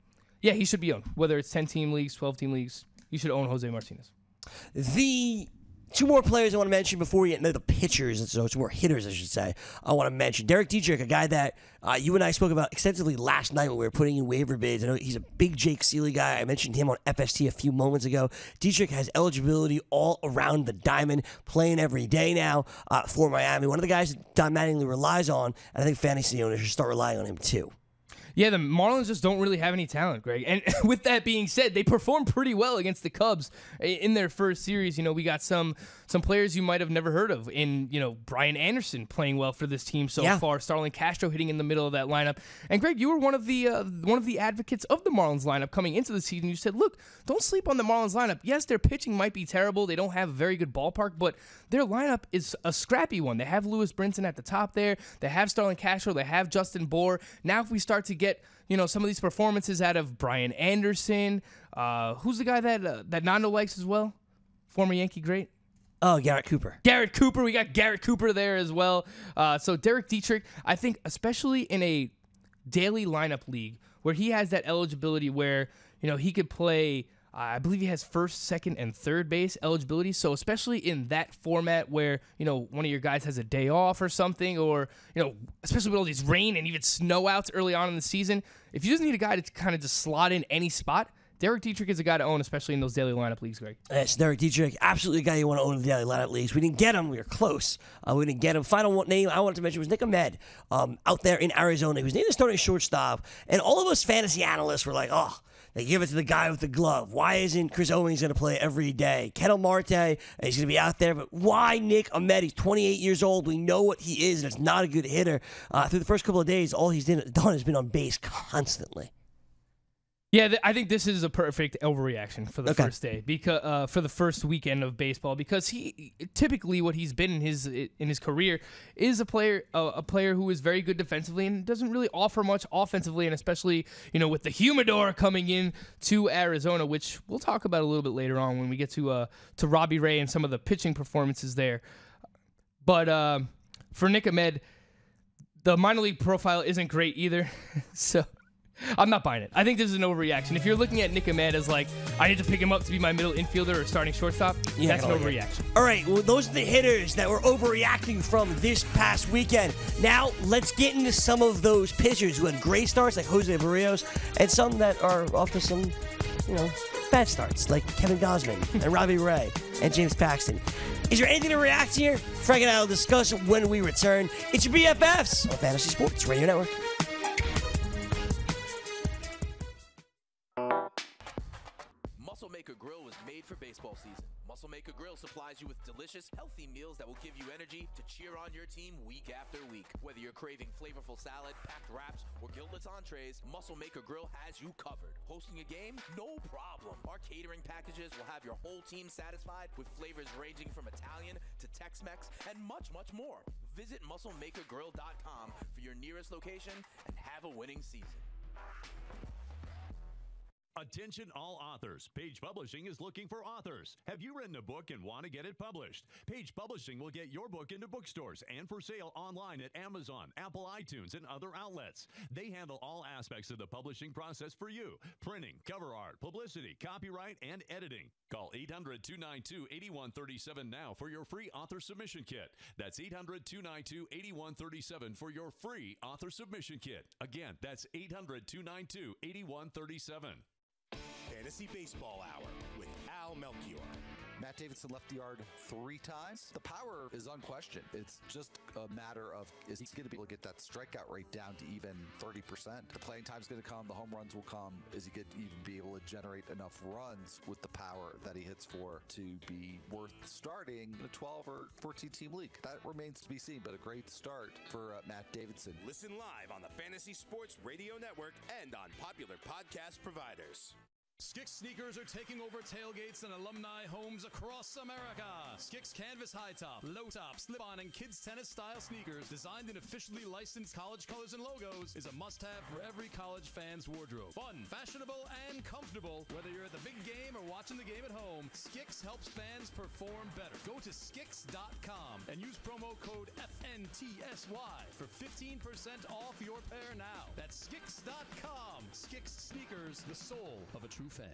yeah, he should be owned. Whether it's 10-team leagues, 12-team leagues, you should own Jose Martinez. The 2 more players I want to mention before we get into the pitchers, and so 2 more hitters, I should say. I want to mention Derek Dietrich, a guy that you and I spoke about extensively last night when we were putting in waiver bids. I know he's a big Jake Seeley guy. I mentioned him on FST a few moments ago. Dietrich has eligibility all around the diamond, playing every day now for Miami. One of the guys that Don Mattingly relies on, and I think fantasy owners should start relying on him too. Yeah, the Marlins just don't really have any talent, Greg. And with that being said, they performed pretty well against the Cubs in their first series. We got some players you might have never heard of in, Brian Anderson playing well for this team so far. Starlin Castro hitting in the middle of that lineup. And Greg, you were one of the advocates of the Marlins lineup coming into the season. You said, look, don't sleep on the Marlins lineup. Yes, their pitching might be terrible. They don't have a very good ballpark, but their lineup is a scrappy one. They have Lewis Brinson at the top there. They have Starlin Castro. They have Justin Bour. Now if we start to get some of these performances out of Brian Anderson. Who's the guy that Nando likes as well? Former Yankee great. Oh, Garrett Cooper. Garrett Cooper. We got Garrett Cooper there as well. So Derek Dietrich, I think, especially in a daily lineup league where he has that eligibility where, he could play, I believe he has first, second, and third base eligibility. So especially in that format where, one of your guys has a day off or something, or, especially with all these rain and even snow outs early on in the season, if you just need a guy to kind of just slot in any spot, Derek Dietrich is a guy to own, especially in those daily lineup leagues, Greg. Yes, Derek Dietrich, absolutely a guy you want to own in the daily lineup leagues. We didn't get him. We were close. We didn't get him. Final name I wanted to mention was Nick Ahmed out there in Arizona. He was named the starting shortstop, and all of us fantasy analysts were like, oh, they give it to the guy with the glove. Why isn't Chris Owings going to play every day? Ketel Marte, he's going to be out there, but why Nick Ahmed? He's 28 years old. We know what he is, and it's not a good hitter. Through the first couple of days, all he's done has been on base constantly. Yeah, I think this is a perfect overreaction for the first day, because for the first weekend of baseball, because he typically what he's been in his career is a player who is very good defensively and doesn't really offer much offensively, and especially with the humidor coming in to Arizona, which we'll talk about a little bit later on when we get to Robbie Ray and some of the pitching performances there. But for Nick Ahmed, the minor league profile isn't great either, so I'm not buying it. I think this is an overreaction. If you're looking at Nick Ahmed as like, I need to pick him up to be my middle infielder or starting shortstop, that's an overreaction. All right, well, those are the hitters that were overreacting from this past weekend. Now, let's get into some of those pitchers who had great starts, like Jose Ramirez, and some that are off to some, bad starts, like Kevin Gausman and Robbie Ray and James Paxton. Is there anything to react here? Frank and I will discuss it when we return. It's your BFFs on Fantasy Sports Radio Network. Muscle Maker Grill was made for baseball season. Muscle Maker Grill supplies you with delicious, healthy meals that will give you energy to cheer on your team week after week. Whether you're craving flavorful salad, packed wraps, or guiltless entrees, Muscle Maker Grill has you covered. Hosting a game? No problem. Our catering packages will have your whole team satisfied with flavors ranging from Italian to Tex-Mex and much, much more. Visit musclemakergrill.com for your nearest location and have a winning season. Attention all authors. Page Publishing is looking for authors. Have you written a book and want to get it published? Page Publishing will get your book into bookstores and for sale online at Amazon, Apple iTunes, and other outlets. They handle all aspects of the publishing process for you. Printing, cover art, publicity, copyright, and editing. Call 800-292-8137 now for your free author submission kit. That's 800-292-8137 for your free author submission kit. Again, that's 800-292-8137. Fantasy Baseball Hour with Al Melchior. Matt Davidson left the yard 3 times. The power is unquestioned. It's just a matter of, is he going to be able to get that strikeout rate down to even 30%? The playing time's going to come. The home runs will come. Is he going to even be able to generate enough runs with the power that he hits for to be worth starting in a 12 or 14 team league? That remains to be seen, but a great start for Matt Davidson. Listen live on the Fantasy Sports Radio Network and on popular podcast providers. Skix sneakers are taking over tailgates and alumni homes across America. Skix canvas high top, low top, slip-on, and kids tennis style sneakers designed in officially licensed college colors and logos is a must-have for every college fan's wardrobe. Fun, fashionable, and comfortable. Whether you're at the big game or watching the game at home, Skix helps fans perform better. Go to Skix.com and use promo code FNTSY for 15% off your pair now. That's Skix.com. Skix sneakers, the soul of a true fan.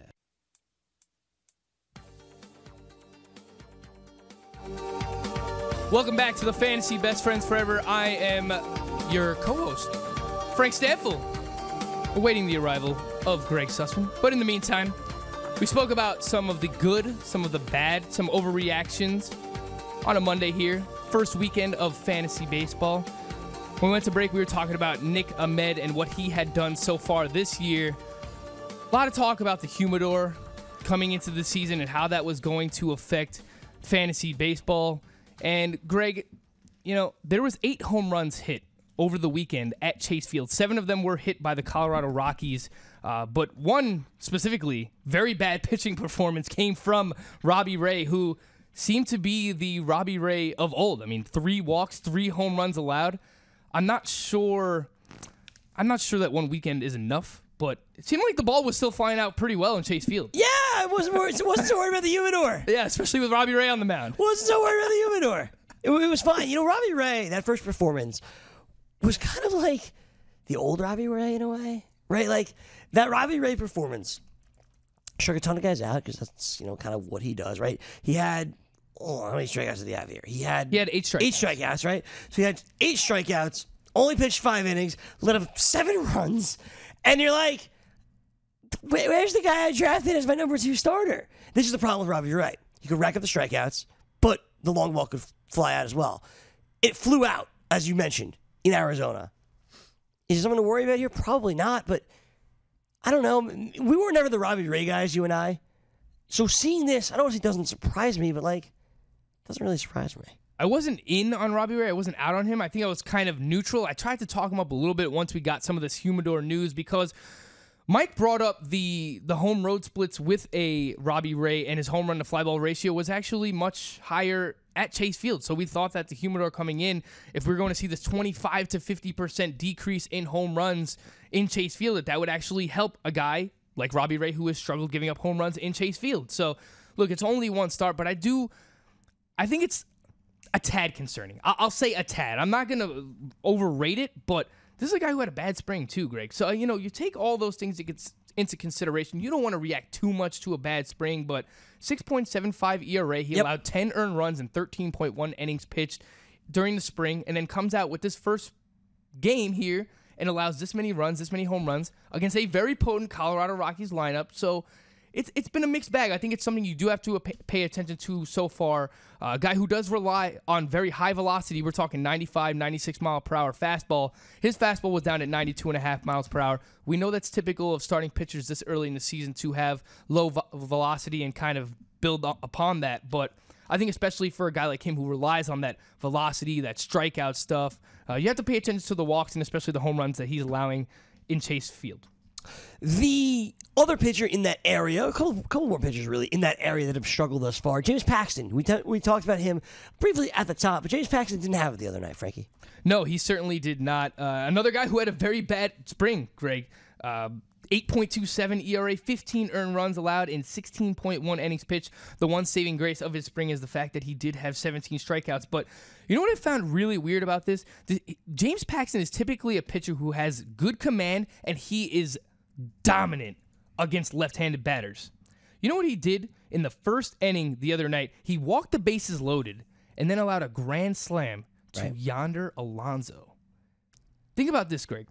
Welcome back to the Fantasy Best Friends Forever. I am your co-host, Frank Stampfl, awaiting the arrival of Gregg Sussman. But in the meantime, we spoke about some of the good, some of the bad, some overreactions on a Monday here. First weekend of fantasy baseball. When we went to break, we were talking about Nick Ahmed and what he had done so far this year. A lot of talk about the humidor coming into the season and how that was going to affect fantasy baseball. And Gregg, you know, there was 8 home runs hit over the weekend at Chase Field. 7 of them were hit by the Colorado Rockies, but one specifically, very bad pitching performance came from Robbie Ray, who seemed to be the Robbie Ray of old. I mean, 3 walks, 3 home runs allowed. I'm not sure that one weekend is enough. But it seemed like the ball was still flying out pretty well in Chase Field. Yeah, I wasn't so worried about the humidor. Yeah, especially with Robbie Ray on the mound. Wasn't so worried about the humidor. It was fine. You know, Robbie Ray, that first performance was kind of like the old Robbie Ray in a way, right? Like that Robbie Ray performance struck a ton of guys out because that's, you know, kind of what he does, right? He had, how many strikeouts did he have here? He had 8 strikeouts. 8 strikeouts, right? So he had 8 strikeouts, only pitched 5 innings, let up 7 runs. And you're like, where's the guy I drafted as my number 2 starter? This is the problem with Robbie Ray. He could rack up the strikeouts, but the long ball could fly out as well. It flew out, as you mentioned, in Arizona. Is there something to worry about here? Probably not, but I don't know. We were never the Robbie Ray guys, you and I. So seeing this, I don't want to say it doesn't surprise me, but like, it doesn't really surprise me. I wasn't in on Robbie Ray. I wasn't out on him. I think I was kind of neutral. I tried to talk him up a little bit once we got some of this humidor news because Mike brought up the home road splits with a Robbie Ray, and his home run to fly ball ratio was actually much higher at Chase Field. So we thought that the humidor coming in, if we're going to see this 25 to 50% decrease in home runs in Chase Field, that would actually help a guy like Robbie Ray who has struggled giving up home runs in Chase Field. So look, it's only one start, but I think it's a tad concerning. I'll say a tad. I'm not going to overrate it, but this is a guy who had a bad spring too, Gregg. So, you know, you take all those things into consideration. You don't want to react too much to a bad spring, but 6.75 ERA. He allowed 10 earned runs and 13.1 innings pitched during the spring, and then comes out with this first game here and allows this many runs, this many home runs against a very potent Colorado Rockies lineup. So it's been a mixed bag. I think it's something you do have to pay attention to so far. A guy who does rely on very high velocity. We're talking 95, 96 mile per hour fastball. His fastball was down at 92.5 miles per hour. We know that's typical of starting pitchers this early in the season to have low velocity and kind of build upon that. But I think especially for a guy like him who relies on that velocity, that strikeout stuff, you have to pay attention to the walks and especially the home runs that he's allowing in Chase Field. The other pitcher in that area, a couple more pitchers really in that area that have struggled thus far, James Paxton. We talked about him briefly at the top, but James Paxton didn't have it the other night, Frankie. No, he certainly did not. Another guy who had a very bad spring, Greg. 8.27 ERA, 15 earned runs allowed in 16.1 innings pitched. The one saving grace of his spring is the fact that he did have 17 strikeouts. But you know what I found really weird about this? James Paxton is typically a pitcher who has good command, and he is dominant against left-handed batters. You know what he did in the first inning the other night? He walked the bases loaded and then allowed a grand slam to Yonder Alonso. Think about this, Greg.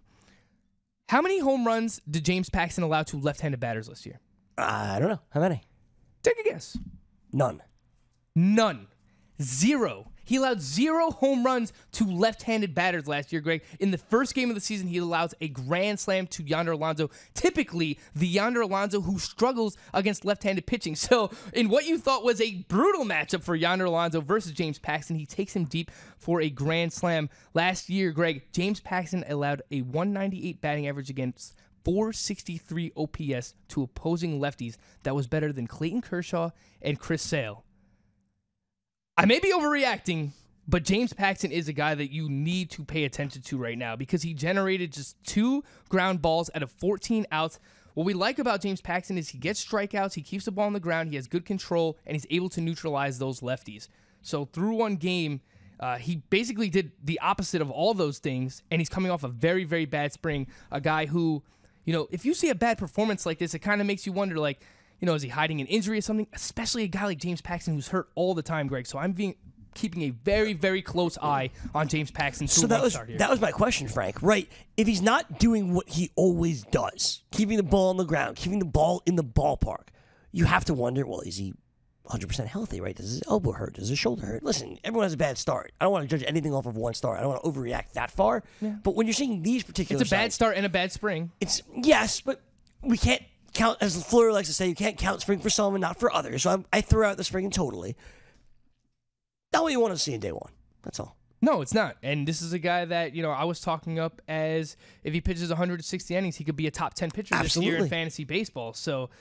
How many home runs did James Paxton allow to left-handed batters last year? I don't know. How many? Take a guess. None. 0. He allowed 0 home runs to left-handed batters last year, Greg. In the first game of the season, he allows a grand slam to Yonder Alonso, typically the Yonder Alonso who struggles against left-handed pitching. So in what you thought was a brutal matchup for Yonder Alonso versus James Paxton, he takes him deep for a grand slam. Last year, Greg, James Paxton allowed a 198 batting average against 463 OPS to opposing lefties. That was better than Clayton Kershaw and Chris Sale. I may be overreacting, but James Paxton is a guy that you need to pay attention to right now because he generated just 2 ground balls out of 14 outs. What we like about James Paxton is he gets strikeouts, he keeps the ball on the ground, he has good control, and he's able to neutralize those lefties. So through one game, he basically did the opposite of all those things, and he's coming off a very, very bad spring. A guy who, if you see a bad performance like this, it kind of makes you wonder, is he hiding an injury or something? Especially a guy like James Paxton who's hurt all the time, Greg. So I'm keeping a very, very close eye on James Paxton. So that was my question, Frank. Right? If he's not doing what he always does, keeping the ball on the ground, keeping the ball in the ballpark, you have to wonder, well, is he 100% healthy, right? Does his elbow hurt? Does his shoulder hurt? Listen, everyone has a bad start. I don't want to judge anything off of one start. I don't want to overreact that far. Yeah. But when you're seeing these particular It's a bad start and a bad spring. Yes, but we can't count, as Fleur likes to say, you can't count spring for some and not for others. So I threw out the spring totally. Not what you want to see in day one. That's all. No, it's not. And this is a guy that, I was talking up as if he pitches 160 innings, he could be a top 10 pitcher this year in fantasy baseball. So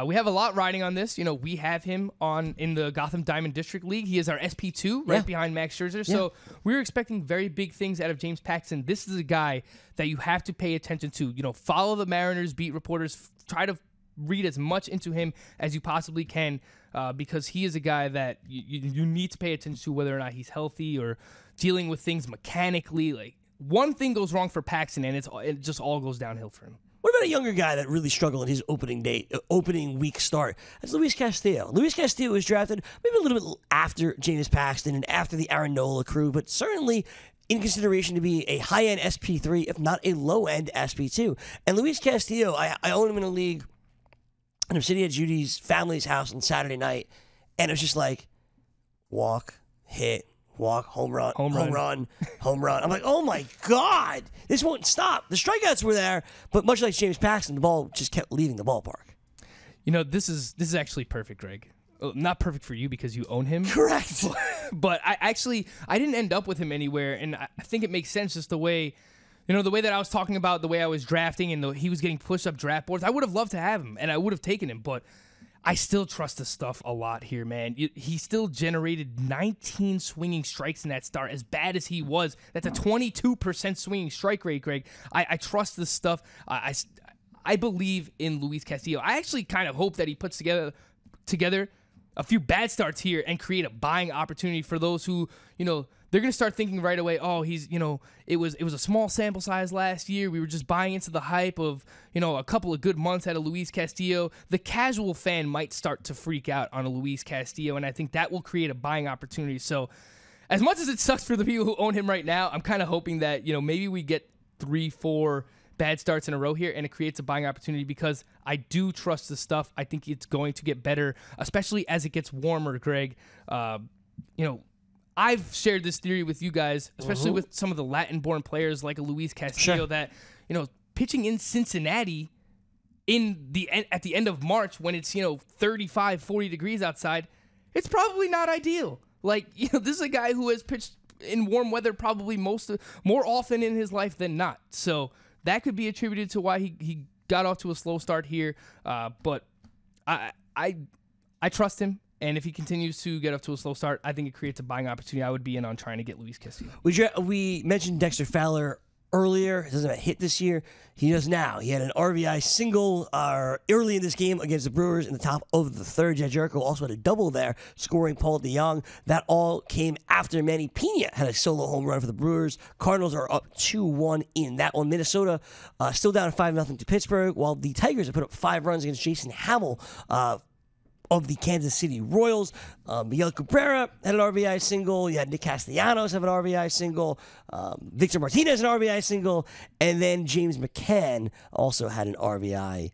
we have a lot riding on this. We have him in the Gotham Diamond District League. He is our SP2 right behind Max Scherzer. Yeah. So we're expecting very big things out of James Paxton. This is a guy that you have to pay attention to. Follow the Mariners beat reporters. Try to read as much into him as you possibly can because he is a guy that you need to pay attention to, whether or not he's healthy or dealing with things mechanically. Like, one thing goes wrong for Paxton, and it just all goes downhill for him. What about a younger guy that really struggled in his opening week start? That's Luis Castillo. Luis Castillo was drafted maybe a little bit after James Paxton and after the Aaron Nola crew, but certainly in consideration to be a high-end SP3, if not a low-end SP2. And Luis Castillo, I own him in a league, and I'm sitting at Judy's family's house on Saturday night, and it was just like, walk, hit, walk, home run. I'm like, oh my God, this won't stop. The strikeouts were there, but much like James Paxton, the ball just kept leaving the ballpark. This is actually perfect, Greg. Not perfect for you because you own him. Correct. But I didn't end up with him anywhere, and I think it makes sense just the way, the way that I was talking about, the way I was drafting, and he was getting pushed up draft boards. I would have loved to have him, and I would have taken him, but I still trust the stuff a lot here, man. He still generated 19 swinging strikes in that start. As bad as he was, that's a 22% swinging strike rate, Greg. I trust this stuff. I believe in Luis Castillo. I actually kind of hope that he puts together a few bad starts here and create a buying opportunity for those who, they're going to start thinking right away, oh, he's, it was a small sample size last year. We were just buying into the hype of, a couple of good months out of Luis Castillo. The casual fan might start to freak out on a Luis Castillo, and I think that will create a buying opportunity. So as much as it sucks for the people who own him right now, I'm kind of hoping that, maybe we get 3-4 bad starts in a row here, and it creates a buying opportunity because I do trust the stuff. I think it's going to get better, especially as it gets warmer, Greg. I've shared this theory with you guys, especially with some of the Latin-born players like a Luis Castillo, that pitching in Cincinnati at the end of March when it's 35, 40 degrees outside, it's probably not ideal. Like this is a guy who has pitched in warm weather probably more often in his life than not. So that could be attributed to why he got off to a slow start here, but I trust him. And if he continues to get off to a slow start, I think it creates a buying opportunity. I would be in on trying to get Luis Castillo. We mentioned Dexter Fowler earlier. He doesn't have a hit this year. He does now. He had an RBI single early in this game against the Brewers in the top of the third. Jed Jericho also had a double there, scoring Paul DeJong. That all came after Manny Pena had a solo home run for the Brewers. Cardinals are up 2-1 in that one. Minnesota still down 5-0 to Pittsburgh, while the Tigers have put up 5 runs against Jason Hamill of the Kansas City Royals. Miguel Cabrera had an RBI single. You had Nick Castellanos have an RBI single. Victor Martinez an RBI single. And then James McCann also had an RBI.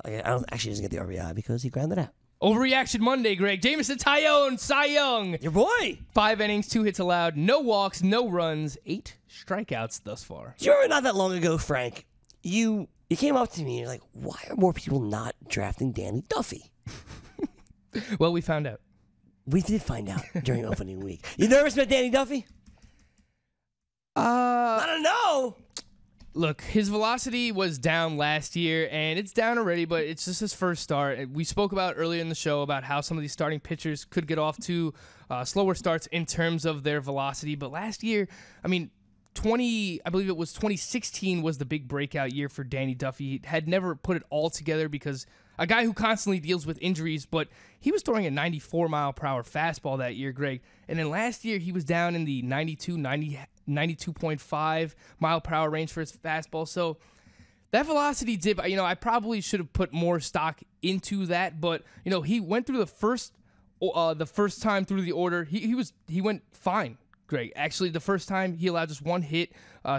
He doesn't get the RBI because he grounded out. Overreaction Monday, Greg. Jamison Tyone, Cy Young. Your boy. 5 innings, 2 hits allowed, no walks, no runs, 8 strikeouts thus far. You remember not that long ago, Frank, you came up to me and you're like, why are more people not drafting Danny Duffy? Well, we found out. We did find out during opening week. You nervous about Danny Duffy? I don't know. Look, his velocity was down last year, and it's down already, but it's just his first start. We spoke about earlier in the show about how some of these starting pitchers could get off to slower starts in terms of their velocity. But last year, I mean, I believe it was 2016 was the big breakout year for Danny Duffy. He had never put it all together because a guy who constantly deals with injuries, but he was throwing a 94-mile-per-hour fastball that year, Greg. And then last year, he was down in the 92.5 mile-per-hour range for his fastball. So that velocity dip, I probably should have put more stock into that. But, he went through the first time through the order. He went fine, Greg. Actually, the first time, he allowed just 1 hit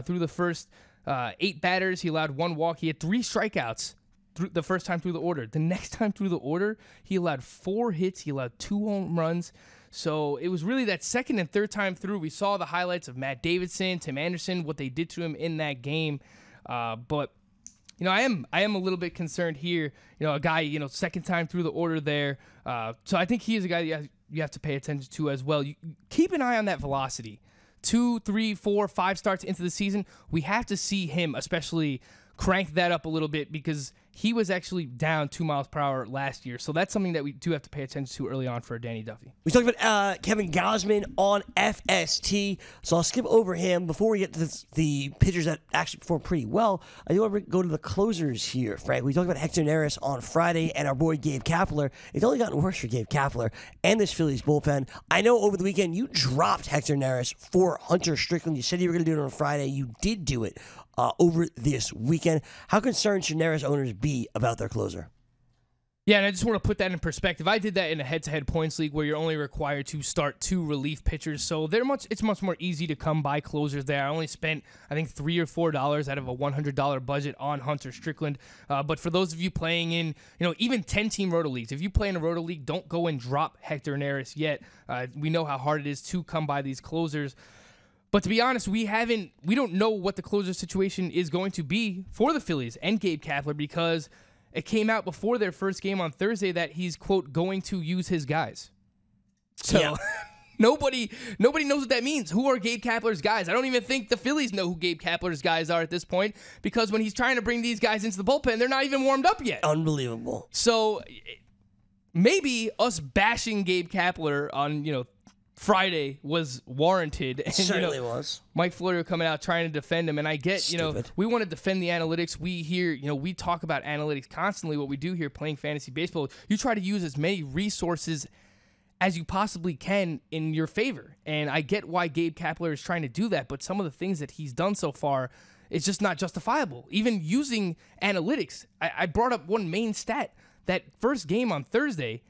through the first 8 batters. He allowed 1 walk. He had 3 strikeouts. The first time through the order. The next time through the order, he allowed 4 hits. He allowed 2 home runs. So it was really that second and third time through. We saw the highlights of Matt Davidson, Tim Anderson, what they did to him in that game. But I am a little bit concerned here. A guy, second time through the order there. So I think he is a guy you have to pay attention to as well. You keep an eye on that velocity. 2, 3, 4, 5 starts into the season. We have to see him, especially crank that up a little bit because he was actually down 2 miles per hour last year. So that's something that we do have to pay attention to early on for Danny Duffy. We talked about Kevin Gausman on FST, so I'll skip over him. Before we get to the pitchers that actually performed pretty well, I do want to go to the closers here, Frank. We talked about Hector Neris on Friday and our boy Gabe Kapler. It's only gotten worse for Gabe Kapler and this Phillies bullpen. I know over the weekend you dropped Hector Neris for Hunter Strickland. You said you were going to do it on Friday. You did do it over this weekend. How concerned should Neris owners be about their closer? Yeah, and I just want to put that in perspective. I did that in a head-to-head points league where you're only required to start 2 relief pitchers, so it's much more easy to come by closers there. I only spent, I think, $3 or $4 out of a $100 budget on Hunter Strickland. But for those of you playing in, even 10-team roto leagues, if you play in a roto league, don't go and drop Hector Neris yet. We know how hard it is to come by these closers. But to be honest, we don't know what the closer situation is going to be for the Phillies and Gabe Kapler because it came out before their first game on Thursday that he's, quote, going to use his guys. So yeah. Nobody knows what that means. Who are Gabe Kapler's guys? I don't even think the Phillies know who Gabe Kapler's guys are at this point because when he's trying to bring these guys into the bullpen, they're not even warmed up yet. Unbelievable. So maybe us bashing Gabe Kapler on, Friday was warranted. And, certainly was. Mike Florio coming out trying to defend him. And I get, we want to defend the analytics. We hear, we talk about analytics constantly. What we do here playing fantasy baseball, you try to use as many resources as you possibly can in your favor. And I get why Gabe Kapler is trying to do that. But some of the things that he's done so far, it's just not justifiable. Even using analytics, I brought up one main stat. That first game on Thursday,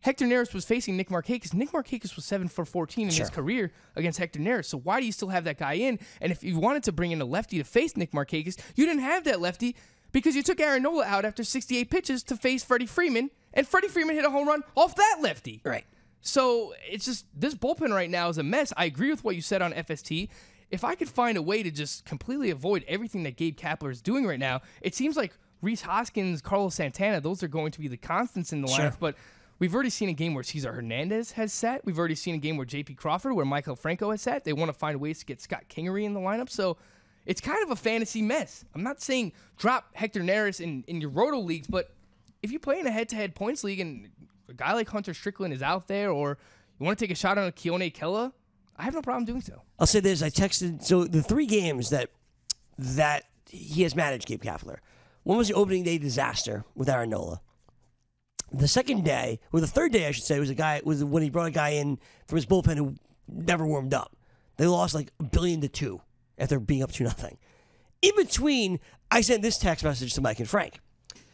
Hector Neris was facing Nick Markakis. Nick Markakis was 7 for 14 in his career against Hector Neris. So why do you still have that guy in? And if you wanted to bring in a lefty to face Nick Markakis, you didn't have that lefty because you took Aaron Nola out after 68 pitches to face Freddie Freeman, and Freddie Freeman hit a home run off that lefty. Right. So it's just this bullpen right now is a mess. I agree with what you said on FST. If I could find a way to just completely avoid everything that Gabe Kapler is doing right now, it seems like Rhys Hoskins, Carlos Santana, those are going to be the constants in the lineup. But we've already seen a game where Cesar Hernandez has sat. We've already seen a game where J.P. Crawford, where Michael Franco has sat. They want to find ways to get Scott Kingery in the lineup. So it's kind of a fantasy mess. I'm not saying drop Hector Neris in your roto leagues, but if you play in a head-to-head points league and a guy like Hunter Strickland is out there, or you want to take a shot on a Keone Kela, I have no problem doing so. I'll say this. I texted, so the 3 games that he has managed, Gabe Kapler. One was the opening day disaster with Aaron Nola. The second day, or the third day, I should say, was when he brought a guy in from his bullpen who never warmed up. They lost like $1 billion to $2 billion after being up 2-0. In between, I sent this text message to Mike and Frank.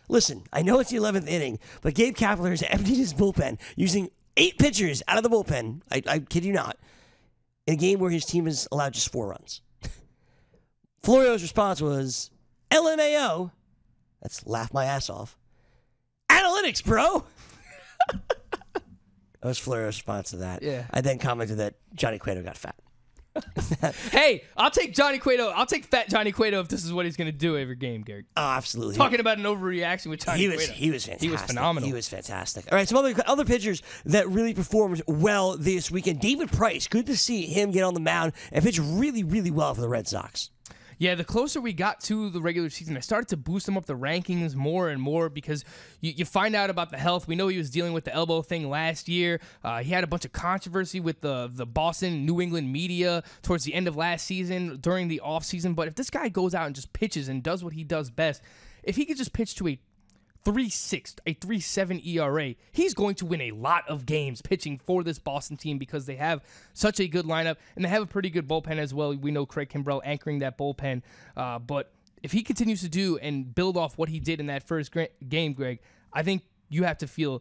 Listen, I know it's the 11th inning, but Gabe Kapler has emptied his bullpen using 8 pitchers out of the bullpen. I kid you not. In a game where his team has allowed just 4 runs. Florio's response was, LMAO, that's laugh my ass off, analytics, bro. That was Florio's response to that. Yeah. I then commented that Johnny Cueto got fat. Hey, I'll take Johnny Cueto. I'll take fat Johnny Cueto if this is what he's going to do every game, Gary. Oh, absolutely. Talking about an overreaction with Johnny Cueto. He was fantastic. He was phenomenal. He was fantastic. All right, some other pitchers that really performed well this weekend. David Price, good to see him get on the mound and pitch really, really well for the Red Sox. Yeah, the closer we got to the regular season, I started to boost him up the rankings more and more because you find out about the health. We know he was dealing with the elbow thing last year. He had a bunch of controversy with the Boston, New England media towards the end of last season, during the offseason. But if this guy goes out and just pitches and does what he does best, if he could just pitch to a 3.6, a 3.7 ERA, he's going to win a lot of games pitching for this Boston team because they have such a good lineup and they have a pretty good bullpen as well. We know Craig Kimbrell anchoring that bullpen, but if he continues to do and build off what he did in that first game, Greg, I think you have to feel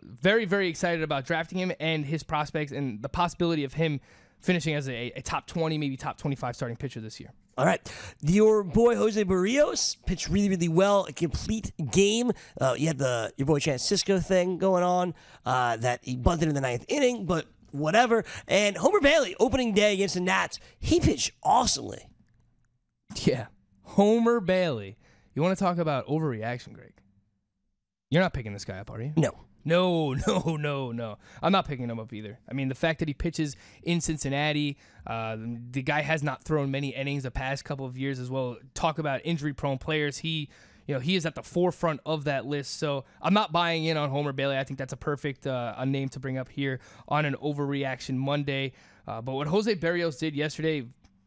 very, very excited about drafting him and his prospects and the possibility of him finishing as a top 20, maybe top 25 starting pitcher this year. All right. Your boy Jose Ramirez pitched really, really well. A complete game. You had your boy Chance Sisco thing going on that he bunted in the 9th inning, but whatever. And Homer Bailey, opening day against the Nats, he pitched awesomely. Yeah. Homer Bailey. You want to talk about overreaction, Greg? You're not picking this guy up, are you? No. No. I'm not picking him up either. I mean, the fact that he pitches in Cincinnati, the guy has not thrown many innings the past couple of years as well. Talk about injury-prone players. He is at the forefront of that list. So I'm not buying in on Homer Bailey. I think that's a perfect a name to bring up here on an Overreaction Monday. But what Jose Berrios did yesterday,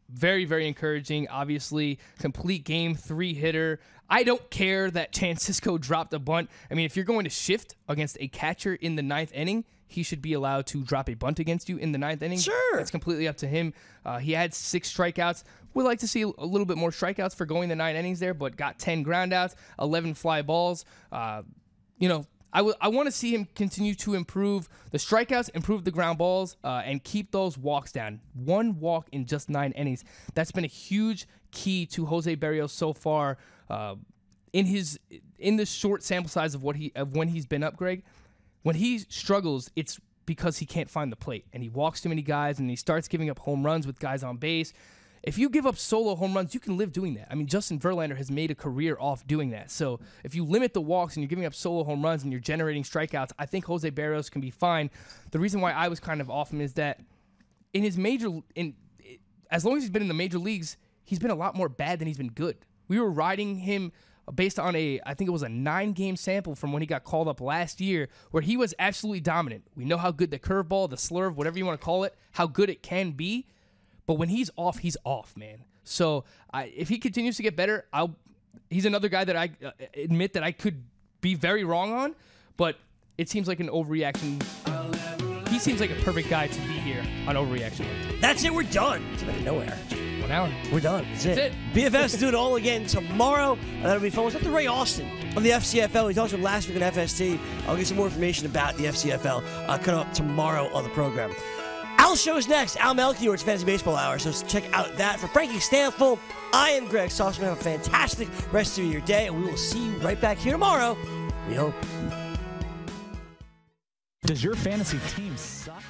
very, very encouraging. Obviously, complete game, 3-hitter. I don't care that Chance Sisco dropped a bunt. I mean, if you're going to shift against a catcher in the 9th inning, he should be allowed to drop a bunt against you in the 9th inning. Sure. It's completely up to him. He had 6 strikeouts. We'd like to see a little bit more strikeouts for going the 9 innings there, but got 10 groundouts, 11 fly balls. I want to see him continue to improve the strikeouts, improve the ground balls, and keep those walks down. 1 walk in just 9 innings. That's been a huge key to Jose Berrios so far in this short sample size of when he's been up, Greg. When he struggles, it's because he can't find the plate, and he walks too many guys, and he starts giving up home runs with guys on base. If you give up solo home runs, you can live doing that. I mean, Justin Verlander has made a career off doing that. So if you limit the walks and you're giving up solo home runs and you're generating strikeouts, I think Jose Berrios can be fine. The reason why I was kind of off him is that as long as he's been in the major leagues, he's been a lot more bad than he's been good. We were riding him based on I think it was a 9-game sample from when he got called up last year, where he was absolutely dominant. We know how good the curveball, the slurve, whatever you want to call it, how good it can be. But when he's off, man. So if he continues to get better, he's another guy that I admit that I could be very wrong on, but it seems like an overreaction. He seems like a perfect guy to be here on Overreaction. That's it. We're done. It's out of nowhere. 1 hour. We're done. That's it. BFFs do it all again tomorrow. That'll be fun. What's up to Ray Austin of the FCFL? We talked to him last week on FST. I'll get some more information about the FCFL coming up tomorrow on the program. Al's show is next. Al Melchior, it's Fantasy Baseball Hour, so check out that. For Frankie Stampfl, I am Gregg Sussman. Have a fantastic rest of your day, and we will see you right back here tomorrow. We hope. Does your fantasy team suck?